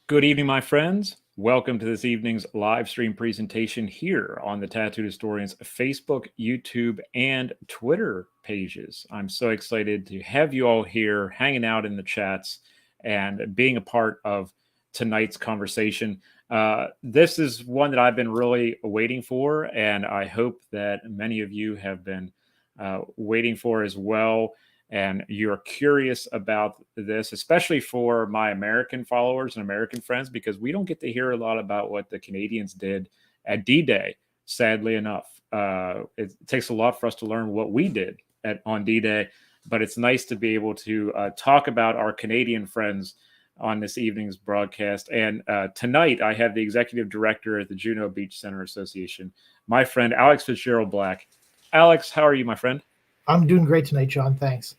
Good evening, my friends. Welcome to this evening's live stream presentation here on the Tattooed Historians Facebook, YouTube, and Twitter pages. I'm so excited to have you all here hanging out in the chats and being a part of tonight's conversation. This is one that I've been really waiting for, and I hope that many of you have been waiting for as well. And you're curious about this, especially for my American followers and American friends, because we don't get to hear a lot about what the Canadians did at D-Day, sadly enough. It takes a lot for us to learn what we did on D-Day, but it's nice to be able to talk about our Canadian friends on this evening's broadcast. And tonight, I have the executive director at the Juno Beach Centre Association, my friend Alex Fitzgerald-Black. Alex, how are you, my friend? I'm doing great tonight, John. Thanks.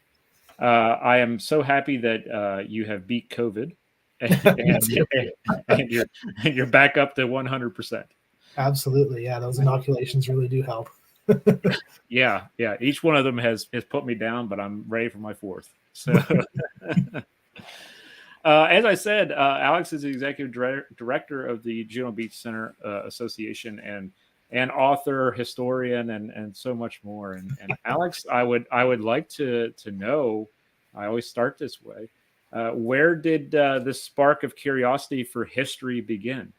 I am so happy that you have beat COVID and you're back up to 100%. Absolutely. Yeah, those inoculations really do help. Yeah. Each one of them has put me down, but I'm ready for my fourth. So, as I said, Alex is the executive director of the Juno Beach Centre Association and author, historian, and so much more. And Alex, I would like to know, I always start this way, where did this spark of curiosity for history begin?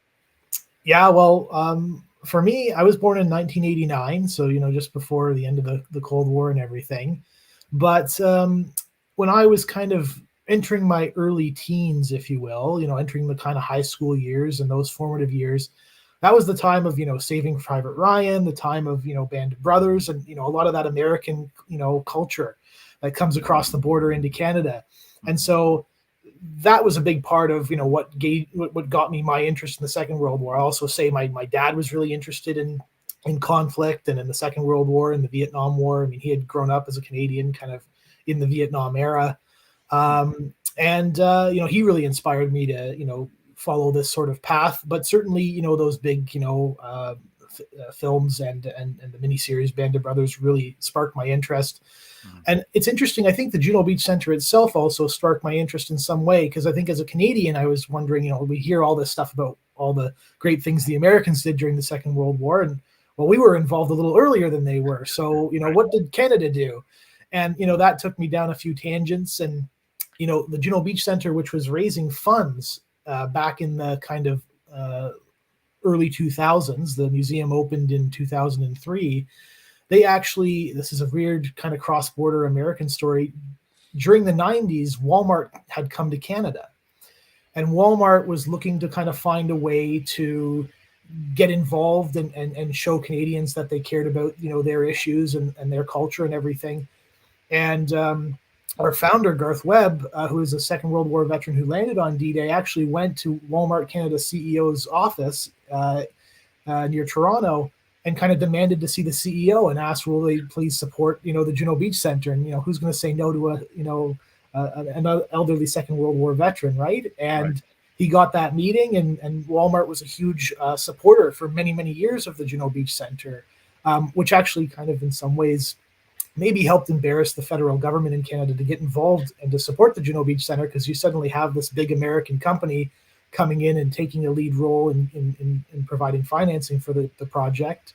Yeah, well, for me, I was born in 1989, so, just before the end of the Cold War and everything. But when I was kind of entering my early teens, if you will, entering the kind of high school years and those formative years, that was the time of, Saving Private Ryan, the time of, Band of Brothers, and, a lot of that American, culture that comes across the border into Canada. And so that was a big part of, what got me my interest in the Second World War. I also say my dad was really interested in conflict and in the Second World War and the Vietnam War. I mean, he had grown up as a Canadian kind of in the Vietnam era. He really inspired me to, follow this sort of path, but certainly, those big, films and the miniseries Band of Brothers really sparked my interest. Mm-hmm. And it's interesting. I think the Juno Beach Centre itself also sparked my interest in some way, because I think as a Canadian, I was wondering, we hear all this stuff about all the great things the Americans did during the Second World War. And well, we were involved a little earlier than they were. So, what did Canada do? And, that took me down a few tangents. And, the Juno Beach Centre, which was raising funds back in the kind of early 2000s, the museum opened in 2003. They actually, this is a weird kind of cross-border American story. During the 90s, Walmart had come to Canada, and Walmart was looking to kind of find a way to get involved and show Canadians that they cared about, their issues and their culture and everything. And our founder, Garth Webb, who is a Second World War veteran who landed on D-Day, actually went to Walmart Canada CEO's office near Toronto and kind of demanded to see the CEO and asked, will they please support, the Juno Beach Centre? And, who's going to say no to an elderly Second World War veteran, right? And right. He got that meeting, and Walmart was a huge supporter for many, many years of the Juno Beach Centre, which actually kind of in some ways maybe helped embarrass the federal government in Canada to get involved and to support the Juno Beach Centre, because you suddenly have this big American company coming in and taking a lead role in providing financing for the project.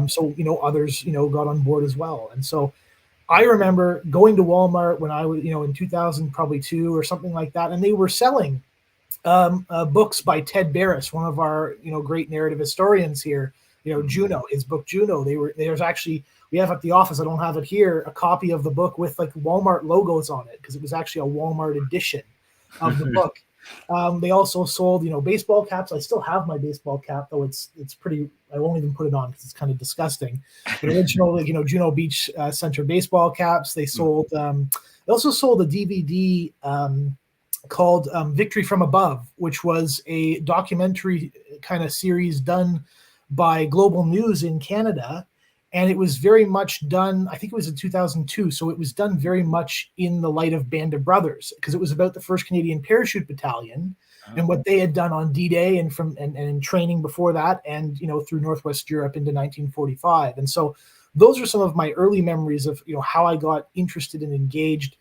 So, others, got on board as well. And so I remember going to Walmart when I was, in 2000, probably 2 or something like that, and they were selling books by Ted Barris, one of our, great narrative historians here, Juno, his book Juno. There's actually, we have at the office, I don't have it here, a copy of the book with like Walmart logos on it, because it was actually a Walmart edition of the book. They also sold, baseball caps. I still have my baseball cap, though it's pretty, I won't even put it on because it's kind of disgusting. But original, Juno Beach Centre baseball caps. They sold, they also sold a DVD called Victory from Above, which was a documentary kind of series done by Global News in Canada. And it was very much done, I think it was in 2002. So it was done very much in the light of Band of Brothers, because it was about the 1st Canadian Parachute Battalion and what they had done on D-Day and in training before that, and, through Northwest Europe into 1945. And so those are some of my early memories of, how I got interested and engaged.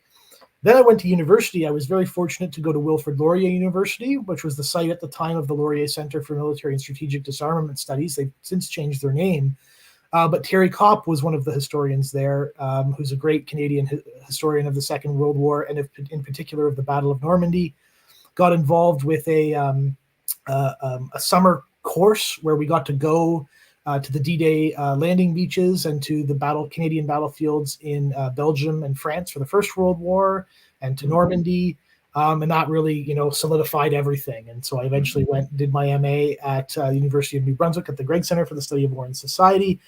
Then I went to university. I was very fortunate to go to Wilfrid Laurier University, which was the site at the time of the Laurier Center for Military and Strategic Disarmament Studies. They've since changed their name. But Terry Kopp was one of the historians there, who's a great Canadian historian of the Second World War, and in particular of the Battle of Normandy. Got involved with a summer course where we got to go to the D-Day landing beaches and to the Canadian battlefields in Belgium and France for the First World War, and to Normandy. And that really, solidified everything. And so I eventually did my MA at the University of New Brunswick at the Gregg Center for the Study of War and Society.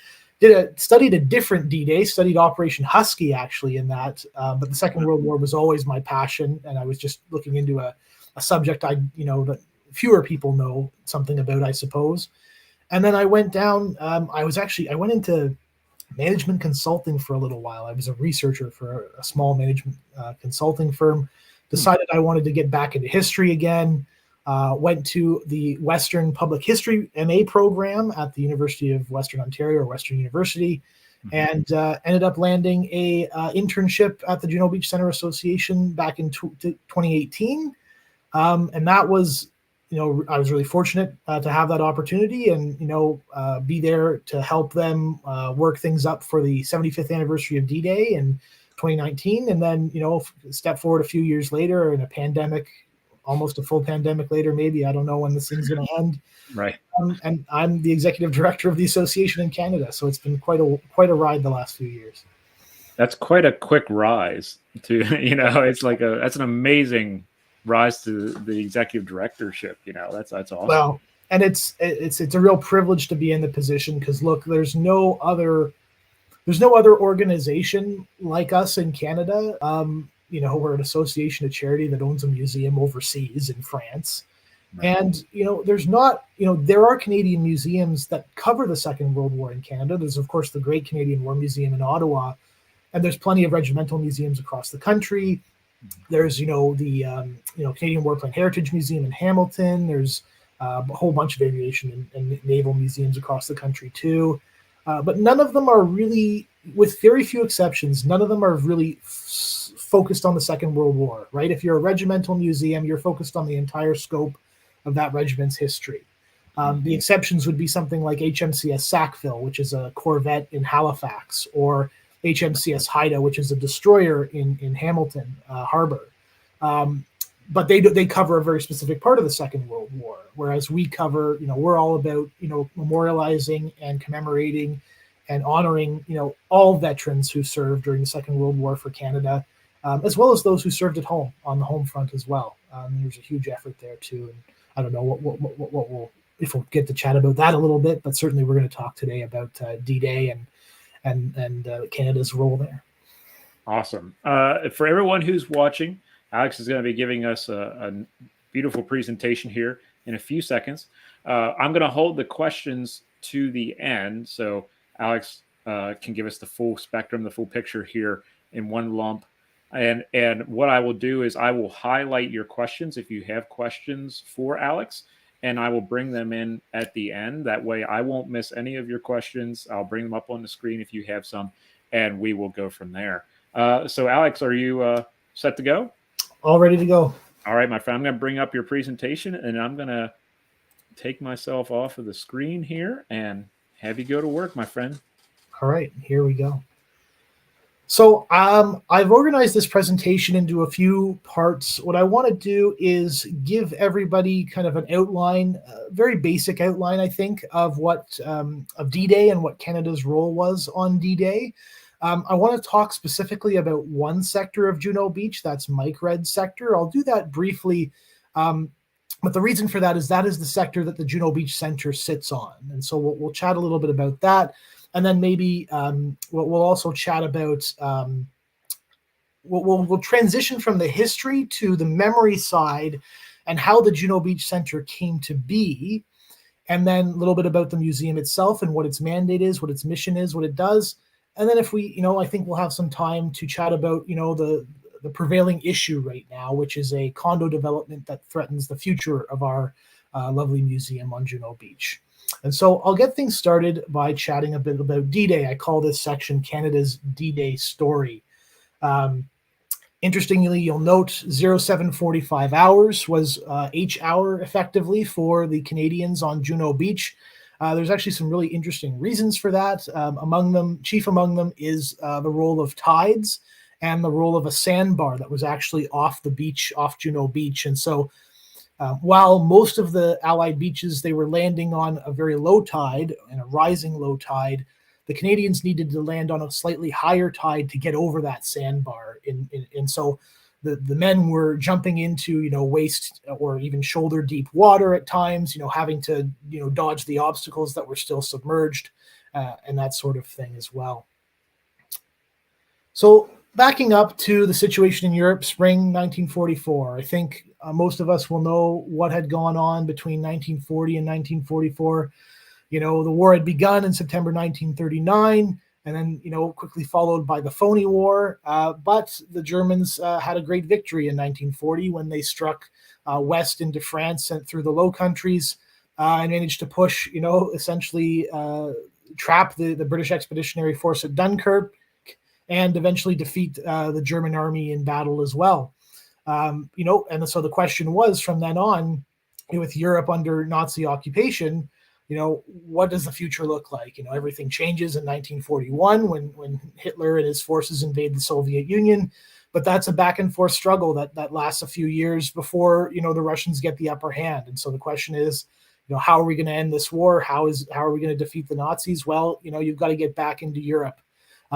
Studied a different D-Day, studied Operation Husky actually in that. But the Second World War was always my passion, and I was just looking into a subject that fewer people know something about, I suppose. And then I went down. I went into management consulting for a little while. I was a researcher for a small management consulting firm. Decided I wanted to get back into history again. Went to the Western Public History MA program at the University of Western Ontario, or Western University, and ended up landing a internship at the Juno Beach Centre Association back in 2018. And that was, I was really fortunate to have that opportunity and, be there to help them work things up for the 75th anniversary of D-Day in 2019. And then, step forward a few years later in a pandemic, almost a full pandemic later, maybe, I don't know when this thing's going to end. Right. And I'm the executive director of the association in Canada. So it's been quite a ride the last few years. That's quite a quick rise to, it's like that's an amazing rise to the executive directorship. That's awesome. Well, and it's a real privilege to be in the position, because look, there's no other organization like us in Canada. We're an association, a charity that owns a museum overseas in France. Right. And, there's not, there are Canadian museums that cover the Second World War in Canada. There's, of course, the Great Canadian War Museum in Ottawa, and there's plenty of regimental museums across the country. There's, the Canadian Warplane Heritage Museum in Hamilton. There's a whole bunch of aviation and naval museums across the country too. But none of them are really, with very few exceptions, none of them are really focused on the Second World War, right? If you're a regimental museum, you're focused on the entire scope of that regiment's history. The exceptions would be something like HMCS Sackville, which is a corvette in Halifax, or HMCS Haida, which is a destroyer in Hamilton Harbor. But they cover a very specific part of the Second World War, whereas we cover, we're all about, memorializing and commemorating and honoring, all veterans who served during the Second World War for Canada, as well as those who served at home on the home front as well. There's a huge effort there too, and I don't know what we'll, if we'll get to chat about that a little bit, but certainly we're going to talk today about D-Day and Canada's role there. Awesome. For everyone who's watching, Alex is going to be giving us a beautiful presentation here in a few seconds. I'm going to hold the questions to the end, so Alex can give us the full spectrum, the full picture here in one lump. And what I will do is I will highlight your questions if you have questions for Alex, and I will bring them in at the end. That way I won't miss any of your questions. I'll bring them up on the screen if you have some, and we will go from there. So Alex, are you set to go? All ready to go. All right, my friend, I'm going to bring up your presentation, and I'm going to take myself off of the screen here and have you go to work, my friend. All right, here we go. So I've organized this presentation into a few parts. What I want to do is give everybody kind of an outline, a very basic outline, I think, of what of D-Day and what Canada's role was on D-Day. I want to talk specifically about one sector of Juno Beach, that's Mike Red's sector. I'll do that briefly, but the reason for that is the sector that the Juno Beach Centre sits on. And so we'll chat a little bit about that. And then maybe we'll also chat about, we'll transition from the history to the memory side and how the Juno Beach Centre came to be. And then a little bit about the museum itself and what its mandate is, what its mission is, what it does. And then if we, I think we'll have some time to chat about, the prevailing issue right now, which is a condo development that threatens the future of our lovely museum on Juno Beach. And so I'll get things started by chatting a bit about D-Day. I call this section Canada's D-Day story. Interestingly, you'll note 0745 hours was H hour effectively for the Canadians on Juno Beach. There's actually some really interesting reasons for that. Chief among them is the role of tides and the role of a sandbar that was actually off the beach, off Juno Beach. And so while most of the Allied beaches, they were landing on a very low tide and a rising low tide, the Canadians needed to land on a slightly higher tide to get over that sandbar. And so the men were jumping into, waist or even shoulder deep water at times, having to, dodge the obstacles that were still submerged and that sort of thing as well. So backing up to the situation in Europe, spring 1944, I think most of us will know what had gone on between 1940 and 1944. The war had begun in September 1939, and then, quickly followed by the Phony War. But the Germans had a great victory in 1940 when they struck west into France and through the Low Countries and managed to push, essentially trap the British Expeditionary Force at Dunkirk and eventually defeat the German army in battle as well. And so the question was from then on, with Europe under Nazi occupation, what does the future look like? Everything changes in 1941 when Hitler and his forces invade the Soviet Union, but that's a back and forth struggle that lasts a few years before, the Russians get the upper hand. And so the question is, how are we going to end this war? How are we going to defeat the Nazis? Well, you've got to get back into Europe.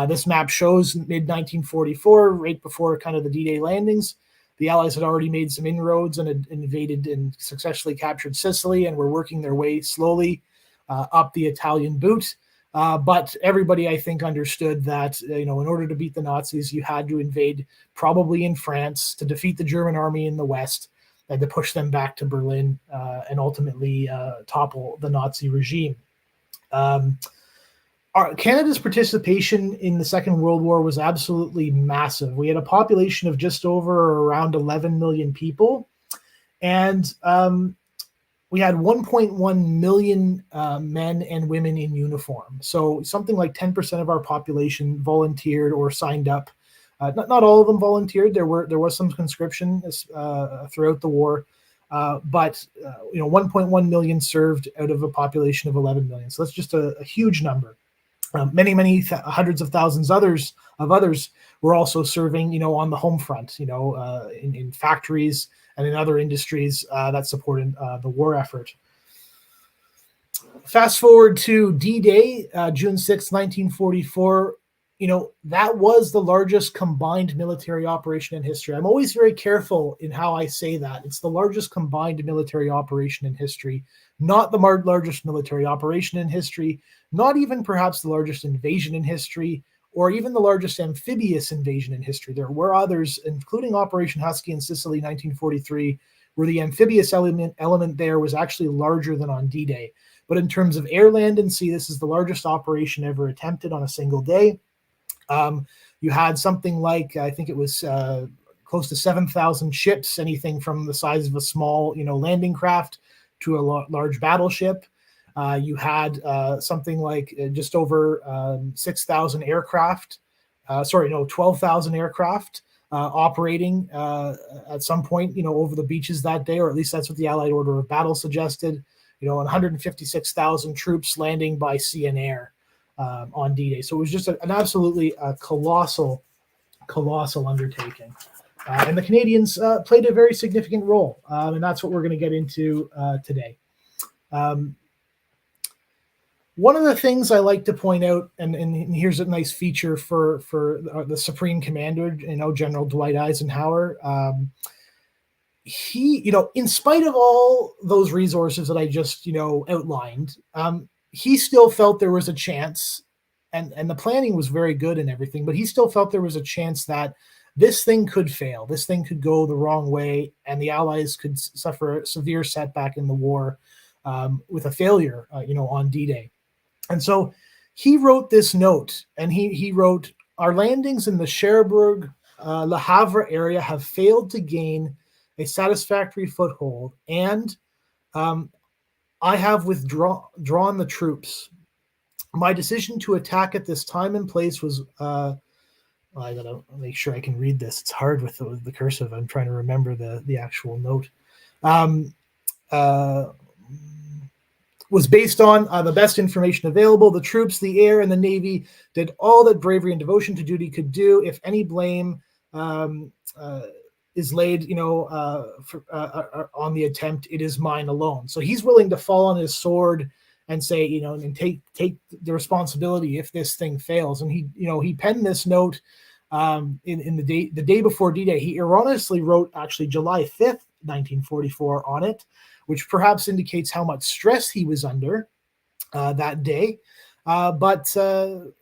This map shows mid-1944, right before kind of the D-Day landings. The Allies had already made some inroads and had invaded and successfully captured Sicily and were working their way slowly up the Italian boot. But everybody, I think, understood that, in order to beat the Nazis, you had to invade probably in France to defeat the German army in the West and to push them back to Berlin and ultimately topple the Nazi regime. Canada's participation in the Second World War was absolutely massive. We had a population of just over or around 11 million people, and we had 1.1 million men and women in uniform. So something like 10% of our population volunteered or signed up. Not all of them volunteered. There was some conscription throughout the war, but 1.1 million served out of a population of 11 million. So that's just a huge number. Many hundreds of thousands others were also serving, on the home front, in factories and in other industries that supported the war effort. Fast forward to D-Day, June 6, 1944. That was the largest combined military operation in history. I'm always very careful in how I say that. It's the largest combined military operation in history, not the largest military operation in history, not even perhaps the largest invasion in history, or even the largest amphibious invasion in history. There were others, including Operation Husky in Sicily, 1943, where the amphibious element there was actually larger than on D-Day. But in terms of air, land, and sea, this is the largest operation ever attempted on a single day. You had something like, I think it was close to 7,000 ships, anything from the size of a small, landing craft to a large battleship. You had something like just over 6,000 aircraft, 12,000 aircraft operating at some point, over the beaches that day, or at least that's what the Allied Order of Battle suggested, and 156,000 troops landing by sea and air on D-Day. So it was just an absolutely colossal undertaking. And the Canadians played a very significant role, and that's what we're going to get into today. One of the things I like to point out, and here's a nice feature for the Supreme Commander, General Dwight Eisenhower. He, in spite of all those resources that I just, outlined, he still felt there was a chance, and the planning was very good and everything, but he still felt there was a chance that this thing could fail. This thing could go the wrong way, and the Allies could suffer a severe setback in the war with a failure, on D-Day. And so he wrote this note, and he wrote, "Our landings in the Cherbourg, Le Havre area have failed to gain a satisfactory foothold, and I have withdrawn the troops. My decision to attack at this time and place was Well, I gotta make sure I can read this. It's hard with the cursive. I'm trying to remember the actual note. Um, was based on the best information available. The troops, the air, and the Navy did all that bravery and devotion to duty could do. If any blame is laid, on the attempt, it is mine alone. So he's willing to fall on his sword and say, and take the responsibility if this thing fails. And he penned this note in the day before D-Day. He erroneously wrote actually July 5th, 1944 on it, which perhaps indicates how much stress he was under that day. But the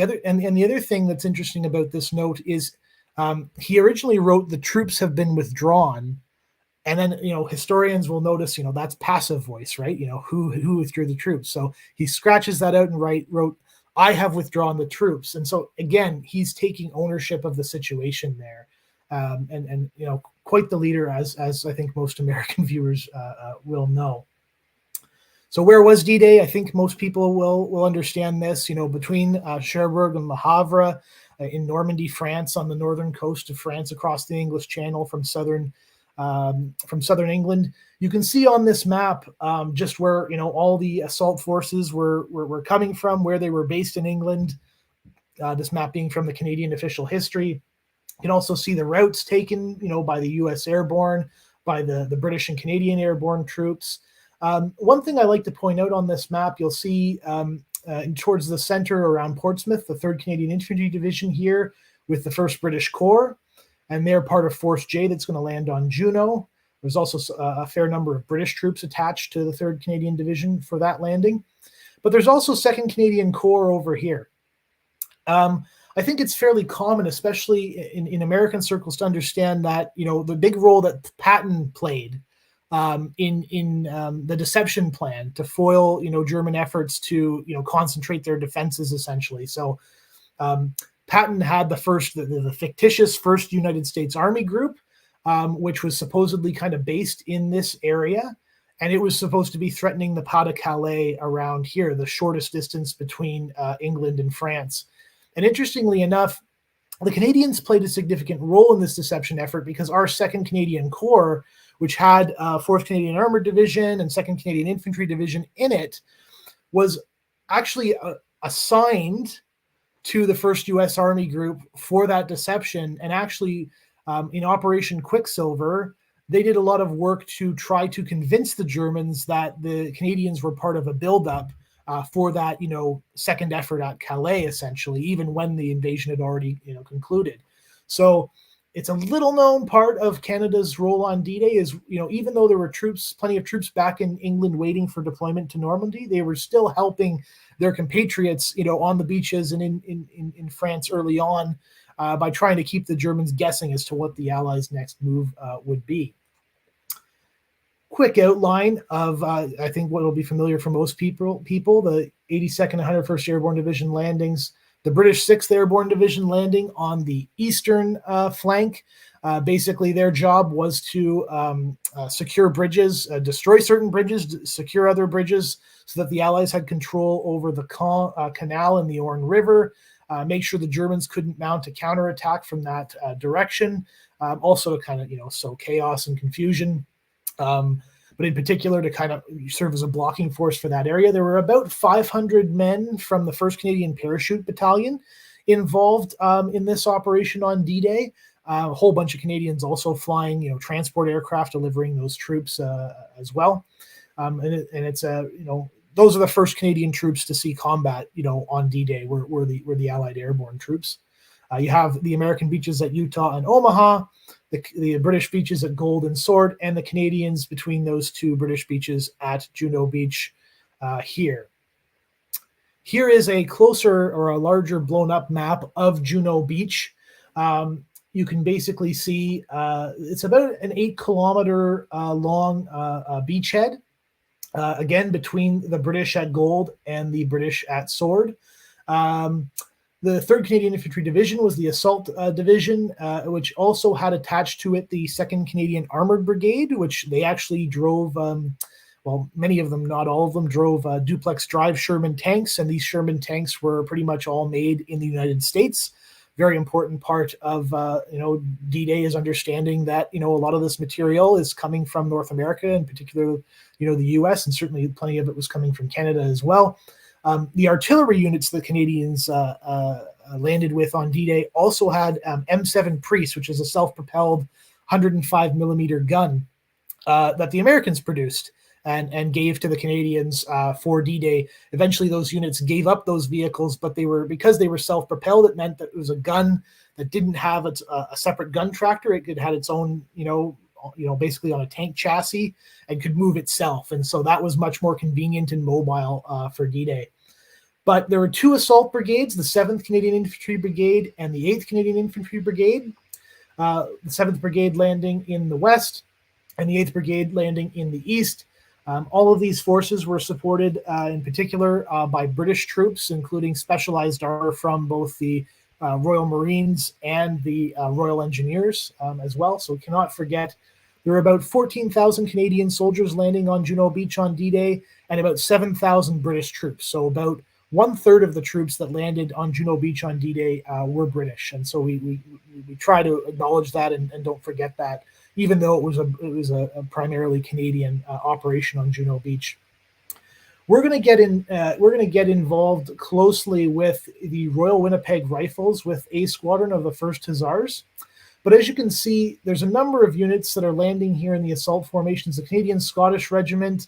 other thing that's interesting about this note is he originally wrote the troops have been withdrawn. And then, historians will notice, that's passive voice, right? Who withdrew the troops. So he scratches that out and wrote, I have withdrawn the troops. And so, again, he's taking ownership of the situation there. And quite the leader, as I think most American viewers will know. So where was D-Day? I think most people will understand this. Between Cherbourg and Le Havre in Normandy, France, on the northern coast of France, across the English Channel from southern England. You can see on this map just where all the assault forces were coming from, where they were based in England. This map being from the Canadian official history. You can also see the routes taken, by the U.S. Airborne, by the British and Canadian Airborne troops. One thing I like to point out on this map, you'll see towards the center around Portsmouth, the 3rd Canadian Infantry Division here with the 1st British Corps, and they're part of Force J that's going to land on Juno. There's also a fair number of British troops attached to the 3rd Canadian Division for that landing. But there's also 2nd Canadian Corps over here. I think it's fairly common, especially in American circles, to understand that, the big role that Patton played in the deception plan to foil, German efforts to, concentrate their defenses, essentially. So Patton had the fictitious 1st United States Army Group, which was supposedly kind of based in this area. And it was supposed to be threatening the Pas-de-Calais around here, the shortest distance between England and France. And interestingly enough, the Canadians played a significant role in this deception effort because our 2nd Canadian Corps, which had 4th Canadian Armored Division and 2nd Canadian Infantry Division in it, was actually assigned to the 1st U.S. Army Group for that deception. And actually, in Operation Quicksilver, they did a lot of work to try to convince the Germans that the Canadians were part of a buildup for that, second effort at Calais, essentially, even when the invasion had already, concluded. So it's a little known part of Canada's role on D-Day is, even though there were plenty of troops back in England waiting for deployment to Normandy, they were still helping their compatriots, on the beaches and in France early on by trying to keep the Germans guessing as to what the Allies' next move would be. Quick outline of, I think, what will be familiar for most people, the 82nd and 101st Airborne Division landings, the British 6th Airborne Division landing on the eastern flank. Basically, their job was to secure bridges, destroy certain bridges, secure other bridges, so that the Allies had control over the canal and the Orne River, make sure the Germans couldn't mount a counterattack from that direction, also to kind of, sow chaos and confusion. But in particular to kind of serve as a blocking force for that area. There were about 500 men from the 1st Canadian Parachute Battalion involved in this operation on D-Day. A whole bunch of Canadians also flying, transport aircraft delivering those troops as well. And it's those are the first Canadian troops to see combat, on D-Day were the Allied airborne troops. You have the American beaches at Utah and Omaha, the British beaches at Gold and Sword, and the Canadians between those two British beaches at Juno Beach here. Here is a closer or a larger blown up map of Juno Beach. You can basically see it's about an 8-kilometer long beachhead, again, between the British at Gold and the British at Sword. The 3rd Canadian Infantry Division was the assault division, which also had attached to it the 2nd Canadian Armored Brigade, which they actually drove, many of them, not all of them, drove duplex drive Sherman tanks, and these Sherman tanks were pretty much all made in the United States. very important part of D-Day is understanding that a lot of this material is coming from North America, in particular the U.S., and certainly plenty of it was coming from Canada as well. The artillery units the Canadians landed with on D-Day also had M7 Priest, which is a self-propelled 105 millimeter gun that the Americans produced and gave to the Canadians for D-Day. Eventually, those units gave up those vehicles, but because they were self-propelled, it meant that it was a gun that didn't have a separate gun tractor. It had its own, basically on a tank chassis, and could move itself. And so that was much more convenient and mobile for D-Day. But there were two assault brigades, the 7th Canadian Infantry Brigade and the 8th Canadian Infantry Brigade. The 7th Brigade landing in the west and the 8th Brigade landing in the east. All of these forces were supported in particular by British troops, including specialized armor from both the Royal Marines and the Royal Engineers as well. So we cannot forget there were about 14,000 Canadian soldiers landing on Juno Beach on D-Day and about 7,000 British troops. So about 1/3 of the troops that landed on Juno Beach on D-Day were British. And so we try to acknowledge that and don't forget that, even though it was a primarily Canadian operation on Juno Beach. We're going to get involved closely with the Royal Winnipeg Rifles with A Squadron of the 1st Hussars. But as you can see, there's a number of units that are landing here in the assault formations. The Canadian Scottish Regiment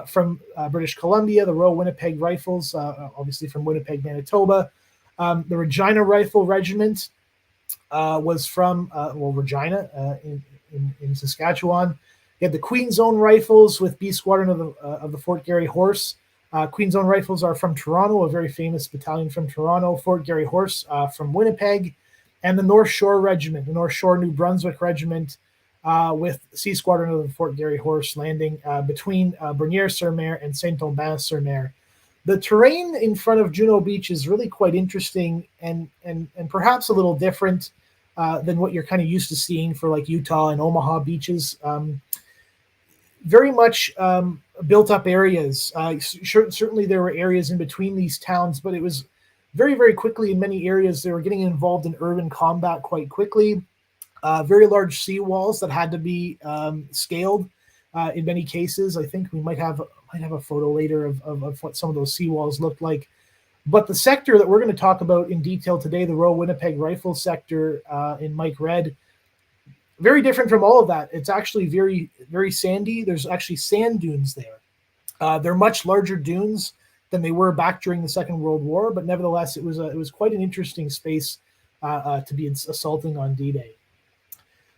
from British Columbia, the Royal Winnipeg Rifles, obviously from Winnipeg, Manitoba. The Regina Rifle Regiment was from Regina in Saskatchewan. You had the Queen's Own Rifles with B Squadron of the Fort Garry Horse. Queen's Own Rifles are from Toronto, a very famous battalion from Toronto. Fort Garry Horse from Winnipeg. And the North Shore Regiment, the North Shore New Brunswick Regiment, with C Squadron of the Fort Garry Horse landing between Bernier-sur-Mer and Saint-Aubin-sur-Mer. The terrain in front of Juno Beach is really quite interesting and perhaps a little different than what you're kind of used to seeing for like Utah and Omaha beaches. Very much built up areas. Certainly there were areas in between these towns, but it was very, very quickly in many areas they were getting involved in urban combat quite quickly. Very large seawalls that had to be scaled in many cases. I think we might have a photo later of what some of those seawalls looked like. But the sector that we're going to talk about in detail today, the Royal Winnipeg Rifle sector in Mike Red, very different from all of that. It's actually very, very sandy. There's actually sand dunes there. They're much larger dunes than they were back during the Second World War, but nevertheless, it was quite an interesting space to be assaulting on D-Day.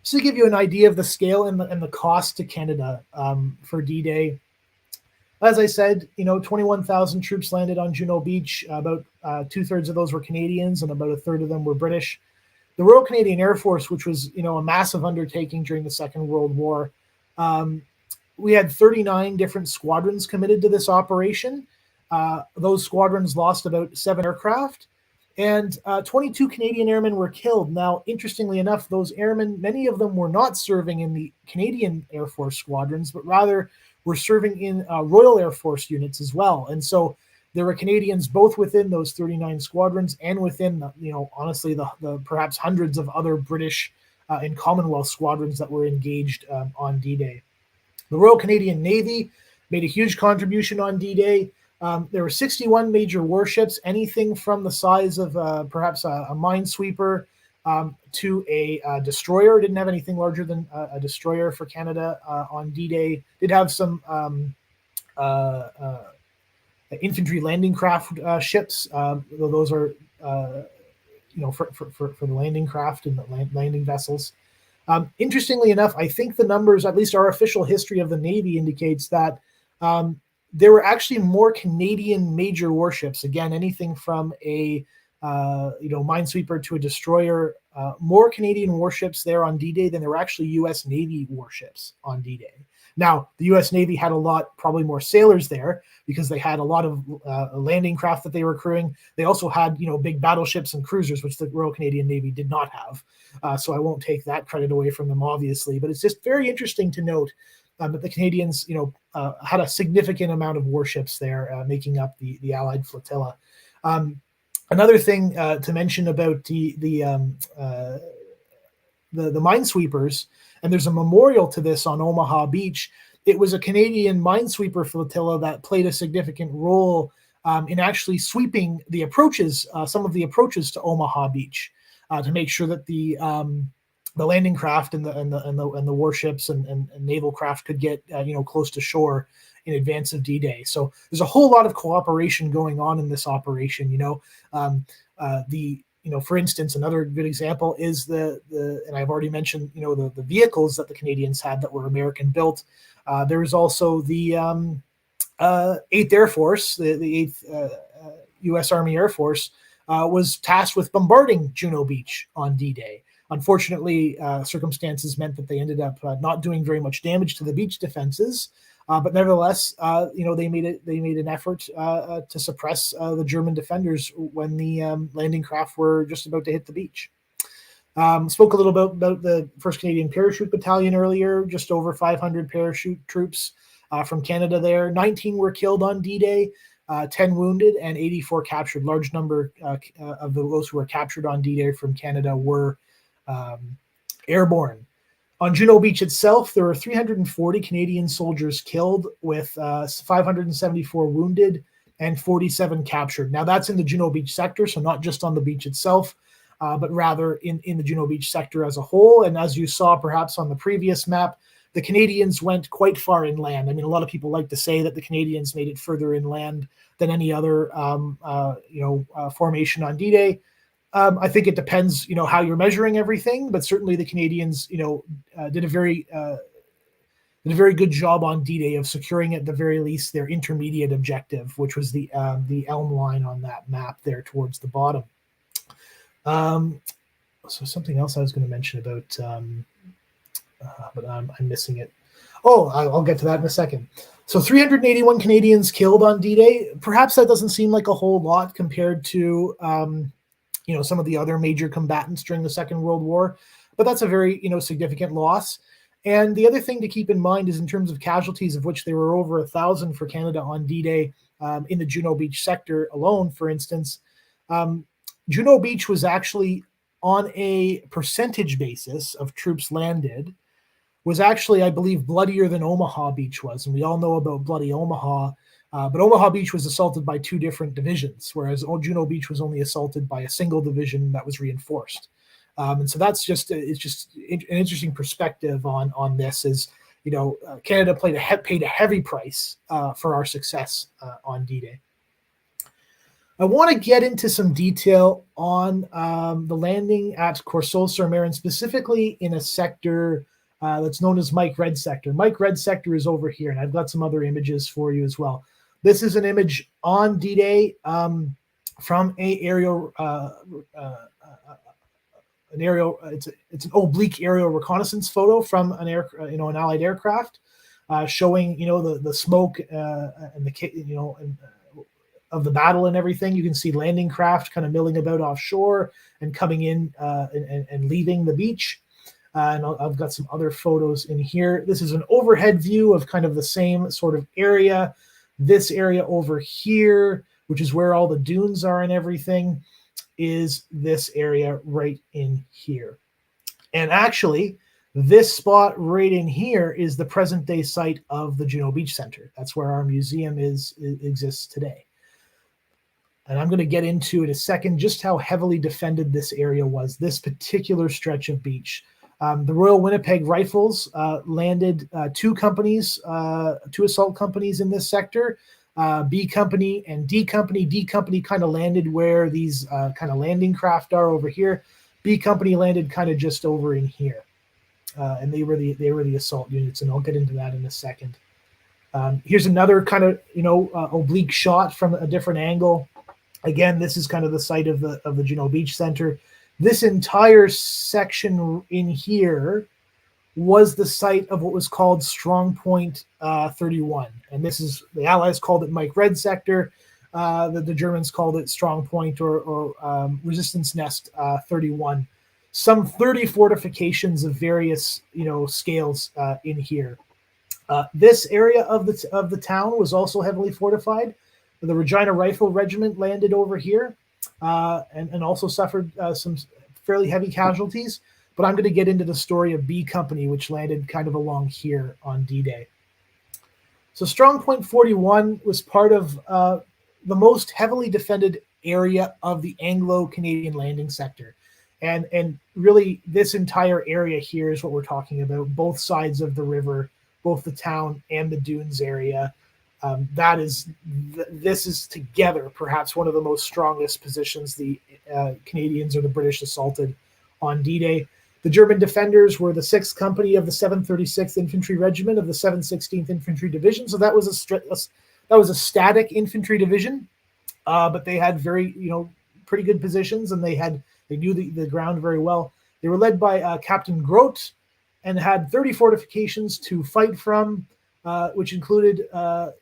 So to give you an idea of the scale and the cost to Canada for D-Day, as I said, 21,000 troops landed on Juno Beach. About 2/3 of those were Canadians, and about 1/3 of them were British. The Royal Canadian Air Force, which was a massive undertaking during the Second World War, we had 39 different squadrons committed to this operation. Those squadrons lost about 7 aircraft, and 22 Canadian airmen were killed. Now, interestingly enough, those airmen, many of them were not serving in the Canadian Air Force squadrons, but rather were serving in Royal Air Force units as well. And so there were Canadians both within those 39 squadrons and within, honestly, the perhaps hundreds of other British and Commonwealth squadrons that were engaged on D-Day. The Royal Canadian Navy made a huge contribution on D-Day. There were 61 major warships, anything from the size of perhaps a minesweeper to a destroyer. Didn't have anything larger than a destroyer for Canada on D-Day. Did have some infantry landing craft ships. Those are, for the landing craft and the landing vessels. Interestingly enough, I think the numbers, at least our official history of the Navy, indicates that there were actually more Canadian major warships. Again, anything from a minesweeper to a destroyer. More Canadian warships there on D-Day than there were actually U.S. Navy warships on D-Day. Now, the U.S. Navy had probably more sailors there because they had a lot of landing craft that they were crewing. They also had, big battleships and cruisers, which the Royal Canadian Navy did not have. So I won't take that credit away from them, obviously. But it's just very interesting to note that the Canadians, had a significant amount of warships there making up the Allied flotilla. Another thing to mention about the minesweepers, and there's a memorial to this on Omaha Beach. It was a Canadian minesweeper flotilla that played a significant role in actually sweeping the approaches, some of the approaches to Omaha Beach, to make sure that the landing craft and the warships and naval craft could get close to shore in advance of D-Day. So there's a whole lot of cooperation going on in this operation. For instance, another good example is and I've already mentioned, the vehicles that the Canadians had that were American built. There was also the 8th Air Force, the 8th U.S. Army Air Force, was tasked with bombarding Juno Beach on D-Day. Unfortunately, circumstances meant that they ended up not doing very much damage to the beach defenses. But nevertheless, they made an effort to suppress the German defenders when the landing craft were just about to hit the beach. Spoke a little bit about the 1st Canadian Parachute Battalion earlier, just over 500 parachute troops from Canada there. 19 were killed on D-Day, 10 wounded, and 84 captured. Large number of those who were captured on D-Day from Canada were airborne. On Juno Beach itself, there were 340 Canadian soldiers killed, with 574 wounded and 47 captured. Now, that's in the Juno Beach sector, so not just on the beach itself, but rather in the Juno Beach sector as a whole. And as you saw perhaps on the previous map, the Canadians went quite far inland. I mean, a lot of people like to say that the Canadians made it further inland than any other formation on D-Day. I think it depends, how you're measuring everything, but certainly the Canadians, did a very good job on D-Day of securing at the very least their intermediate objective, which was the elm line on that map there towards the bottom. So something else I was going to mention about, but I'm missing it. Oh, I'll get to that in a second. So 381 Canadians killed on D-Day. Perhaps that doesn't seem like a whole lot compared to some of the other major combatants during the Second World War, but that's a very, significant loss. And the other thing to keep in mind is in terms of casualties, of which there were over 1,000 for Canada on D-Day in the Juno Beach sector alone, for instance. Juno Beach was actually, on a percentage basis of troops landed, was actually, I believe, bloodier than Omaha Beach was. And we all know about bloody Omaha. But Omaha Beach was assaulted by 2 different divisions, whereas Juno Beach was only assaulted by a single division that was reinforced. And so that's just an interesting perspective on this. Is Canada paid a heavy price for our success on D-Day. I want to get into some detail on the landing at Courseulles-sur-Mer, and specifically in a sector that's known as Mike Red Sector. Mike Red Sector is over here, and I've got some other images for you as well. This is an image on D-Day from an aerial. It's an oblique aerial reconnaissance photo from an Allied aircraft, showing the smoke and the of the battle and everything. You can see landing craft kind of milling about offshore and coming in and leaving the beach. And I've got some other photos in here. This is an overhead view of kind of the same sort of area. This area over here, which is where all the dunes are and everything, is this area right in here. And actually, this spot right in here is the present day site of the Juno Beach Centre. That's where our museum exists today. And I'm going to get into in a second just how heavily defended this area was, this particular stretch of beach. The Royal Winnipeg Rifles landed 2 companies, 2 assault companies in this sector, B Company and D Company. D Company kind of landed where these kind of landing craft are over here. B Company landed kind of just over in here. And they were the assault units, and I'll get into that in a second. Here's another kind of oblique shot from a different angle. Again, this is kind of the site of the Juno Beach Centre. This entire section in here was the site of what was called Strong Point 31. And this is, the Allies called it Mike Red Sector. The Germans called it Strong Point or Resistance Nest 31. Some 30 fortifications of various scales in here. This area of the town was also heavily fortified. The Regina Rifle Regiment landed over here. and also suffered some fairly heavy casualties. But I'm going to get into the story of B Company, which landed kind of along here on D-Day. So Strong Point 41 was part of the most heavily defended area of the Anglo-Canadian landing sector. And really, this entire area here is what we're talking about, both sides of the river, both the town and the dunes area. This is together perhaps one of the most strongest positions the Canadians or the British assaulted on D-Day. The German defenders were the 6th Company of the 736th Infantry Regiment of the 716th Infantry Division. So that was a static infantry division, but they had very pretty good positions, and they knew the ground very well. They were led by Captain Grote and had 30 fortifications to fight from, which included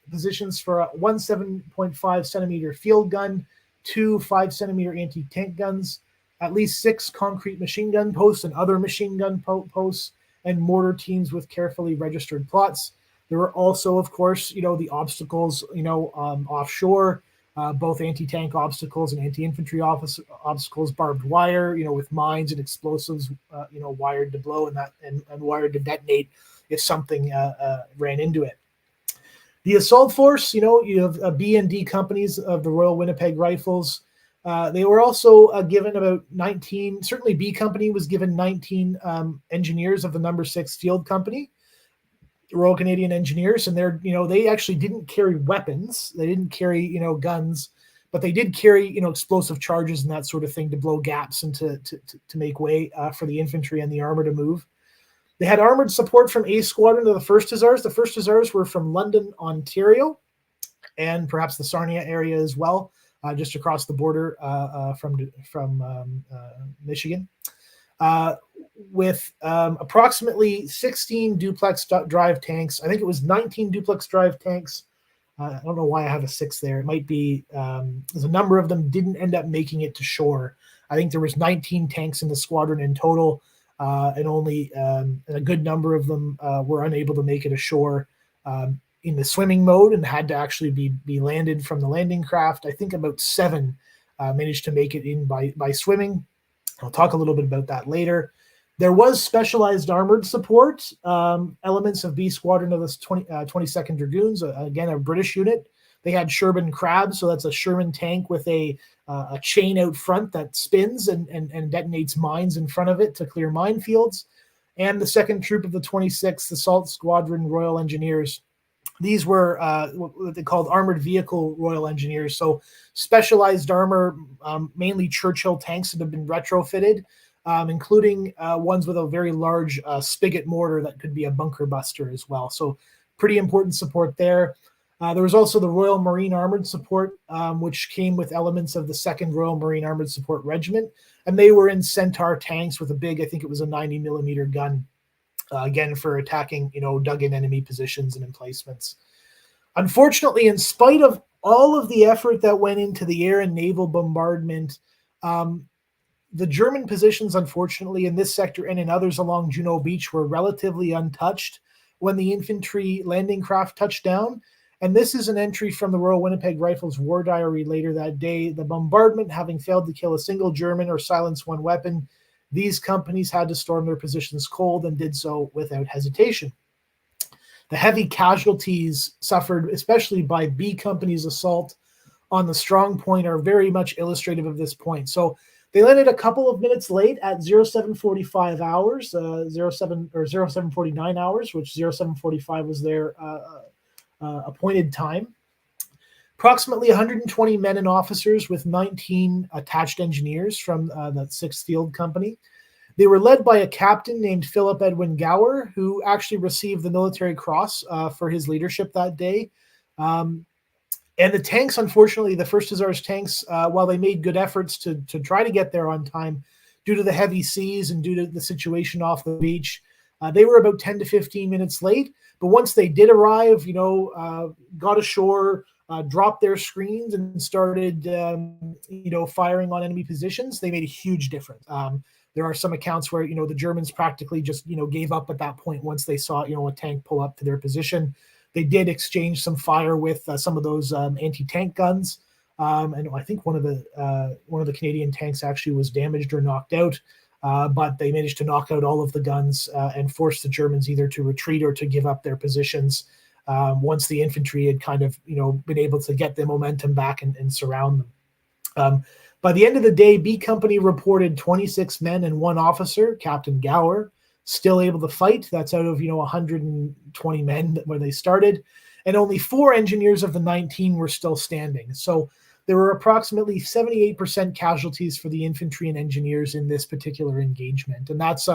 positions for a 7.5 centimeter field gun, 2 5 centimeter anti-tank guns, at least 6 concrete machine gun posts and other machine gun posts, and mortar teams with carefully registered plots. There were also, of course, the obstacles, offshore, both anti-tank obstacles and anti-infantry obstacles, barbed wire, with mines and explosives, wired to blow and wired to detonate if something ran into it. The assault force, you have B and D companies of the Royal Winnipeg Rifles. They were also given about 19, certainly B Company was given 19 engineers of the number 6 Field Company, Royal Canadian Engineers, and they actually didn't carry weapons. They didn't carry, guns, but they did carry, explosive charges and that sort of thing to blow gaps and to make way for the infantry and the armor to move. They had armored support from A Squadron of the 1st Hussars. The 1st Hussars were from London, Ontario, and perhaps the Sarnia area as well, just across the border from Michigan, with approximately 16 duplex drive tanks. I think it was 19 duplex drive tanks. I don't know why I have a 6 there. It might be there's a number of them didn't end up making it to shore. I think there was 19 tanks in the squadron in total. And only a good number of them were unable to make it ashore in the swimming mode and had to actually be landed from the landing craft. I think about 7 managed to make it in by swimming. I'll talk a little bit about that later. There was specialized armored support, elements of B Squadron of the 22nd Dragoons, again, a British unit. They had Sherman Crabs, so that's a Sherman tank with a chain out front that spins and detonates mines in front of it to clear minefields. And the 2nd Troop of the 26th Assault Squadron Royal Engineers. These were what they called Armored Vehicle Royal Engineers, so specialized armor, mainly Churchill tanks that have been retrofitted, including ones with a very large spigot mortar that could be a bunker buster as well. So pretty important support there. There was also the Royal Marine Armored Support, which came with elements of the 2nd Royal Marine Armored Support Regiment, and they were in Centaur tanks with a big, I think it was a 90 millimeter gun, again for attacking, dug-in enemy positions and emplacements. Unfortunately, in spite of all of the effort that went into the air and naval bombardment, the German positions, unfortunately, in this sector and in others along Juno Beach were relatively untouched when the infantry landing craft touched down. And this is an entry from the Royal Winnipeg Rifles War Diary later that day. The bombardment having failed to kill a single German or silence one weapon, these companies had to storm their positions cold and did so without hesitation. The heavy casualties suffered, especially by B Company's assault on the Strong Point, are very much illustrative of this point. So they landed a couple of minutes late at 0745 hours, 0749 hours, which 0745 was their appointed time. Approximately 120 men and officers with 19 attached engineers from the 6th Field Company. They were led by a captain named Philip Edwin Gower, who actually received the Military Cross for his leadership that day. And the tanks, unfortunately, the 1st Hussars tanks, while they made good efforts to try to get there on time, due to the heavy seas and due to the situation off the beach, they were about 10 to 15 minutes late. But once they did arrive, got ashore, dropped their screens and started, firing on enemy positions, they made a huge difference. There are some accounts where, the Germans practically just, gave up at that point once they saw, a tank pull up to their position. They did exchange some fire with some of those anti-tank guns, And I think one of the Canadian tanks actually was damaged or knocked out. But they managed to knock out all of the guns and force the Germans either to retreat or to give up their positions once the infantry had kind of, been able to get the momentum back and surround them. By the end of the day, B Company reported 26 men and 1 officer, Captain Gower, still able to fight. That's out of 120 men where they started, and only 4 engineers of the 19 were still standing. So there were approximately 78% casualties for the infantry and engineers in this particular engagement. And that's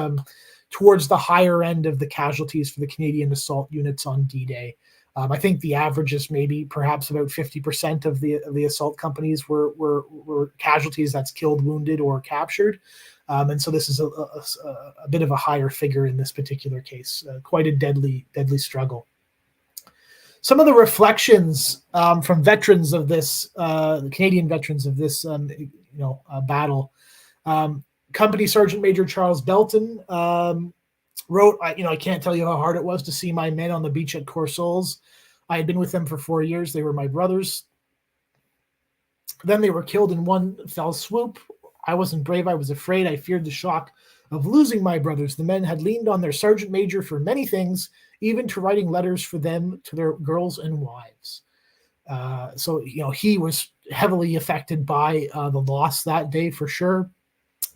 towards the higher end of the casualties for the Canadian assault units on D-Day. I think the average is maybe perhaps about 50% of the assault companies were casualties, that's killed, wounded, or captured. And so this is a bit of a higher figure in this particular case, quite a deadly struggle. Some of the reflections from veterans of this, the Canadian veterans of this, battle. Company Sergeant Major Charles Belton wrote, I can't tell you how hard it was to see my men on the beach at Courcelles. I had been with them for 4 years. They were my brothers. Then they were killed in one fell swoop. I wasn't brave. I was afraid. I feared the shock of losing my brothers. The men had leaned on their sergeant major for many things, even to writing letters for them to their girls and wives. So he was heavily affected by the loss that day for sure.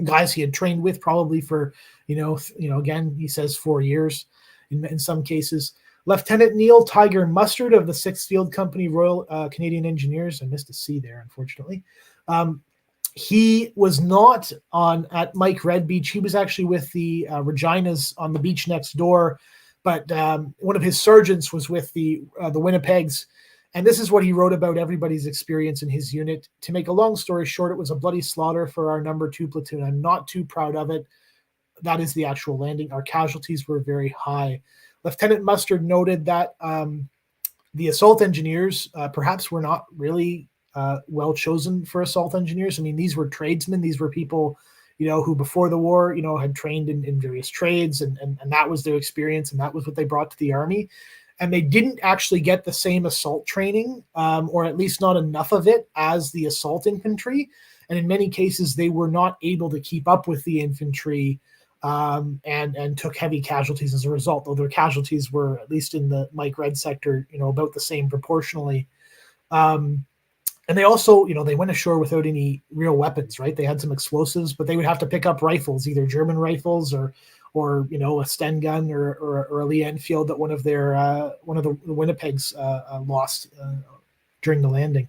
Guys he had trained with probably for, again, he says 4 years in some cases. Lieutenant Neil Tiger Mustard of the 6th Field Company Royal Canadian Engineers. I missed a C there, unfortunately. He was not at Mike Red Beach. He was actually with the Reginas on the beach next door. But one of his sergeants was with the Winnipegs. And this is what he wrote about everybody's experience in his unit. To make a long story short, it was a bloody slaughter for our number 2 platoon. I'm not too proud of it. That is the actual landing. Our casualties were very high. Lieutenant Mustard noted that the assault engineers perhaps were not really well chosen for assault engineers. I mean, these were tradesmen. These were people, who before the war, had trained in various trades, and that was their experience, and that was what they brought to the Army. And they didn't actually get the same assault training, or at least not enough of it, as the assault infantry. And in many cases, they were not able to keep up with the infantry and took heavy casualties as a result, though their casualties were, at least in the Mike Red sector, about the same proportionally. And they also, they went ashore without any real weapons, right? They had some explosives, but they would have to pick up rifles, either German rifles or a Sten gun or a Lee Enfield that one of the Winnipegs lost during the landing.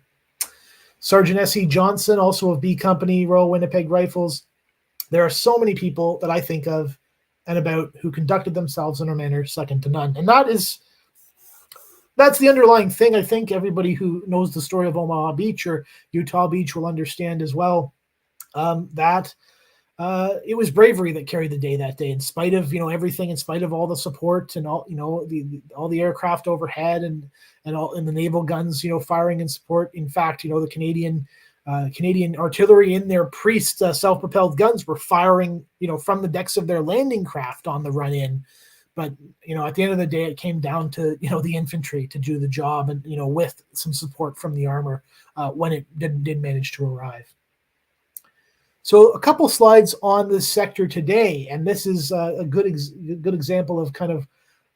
Sergeant S.E. Johnson, also of B Company, Royal Winnipeg Rifles. There are so many people that I think of and about who conducted themselves in a manner second to none. And that's the underlying thing. I think everybody who knows the story of Omaha Beach or Utah Beach will understand as well that it was bravery that carried the day that day, in spite of everything, in spite of all the support and all all the aircraft overhead and the naval guns firing in support. In fact, the Canadian artillery in their Priest self-propelled guns were firing from the decks of their landing craft on the run in. But, at the end of the day, it came down to, the infantry to do the job and, with some support from the armor when it did manage to arrive. So a couple slides on this sector today, and this is a good example of kind of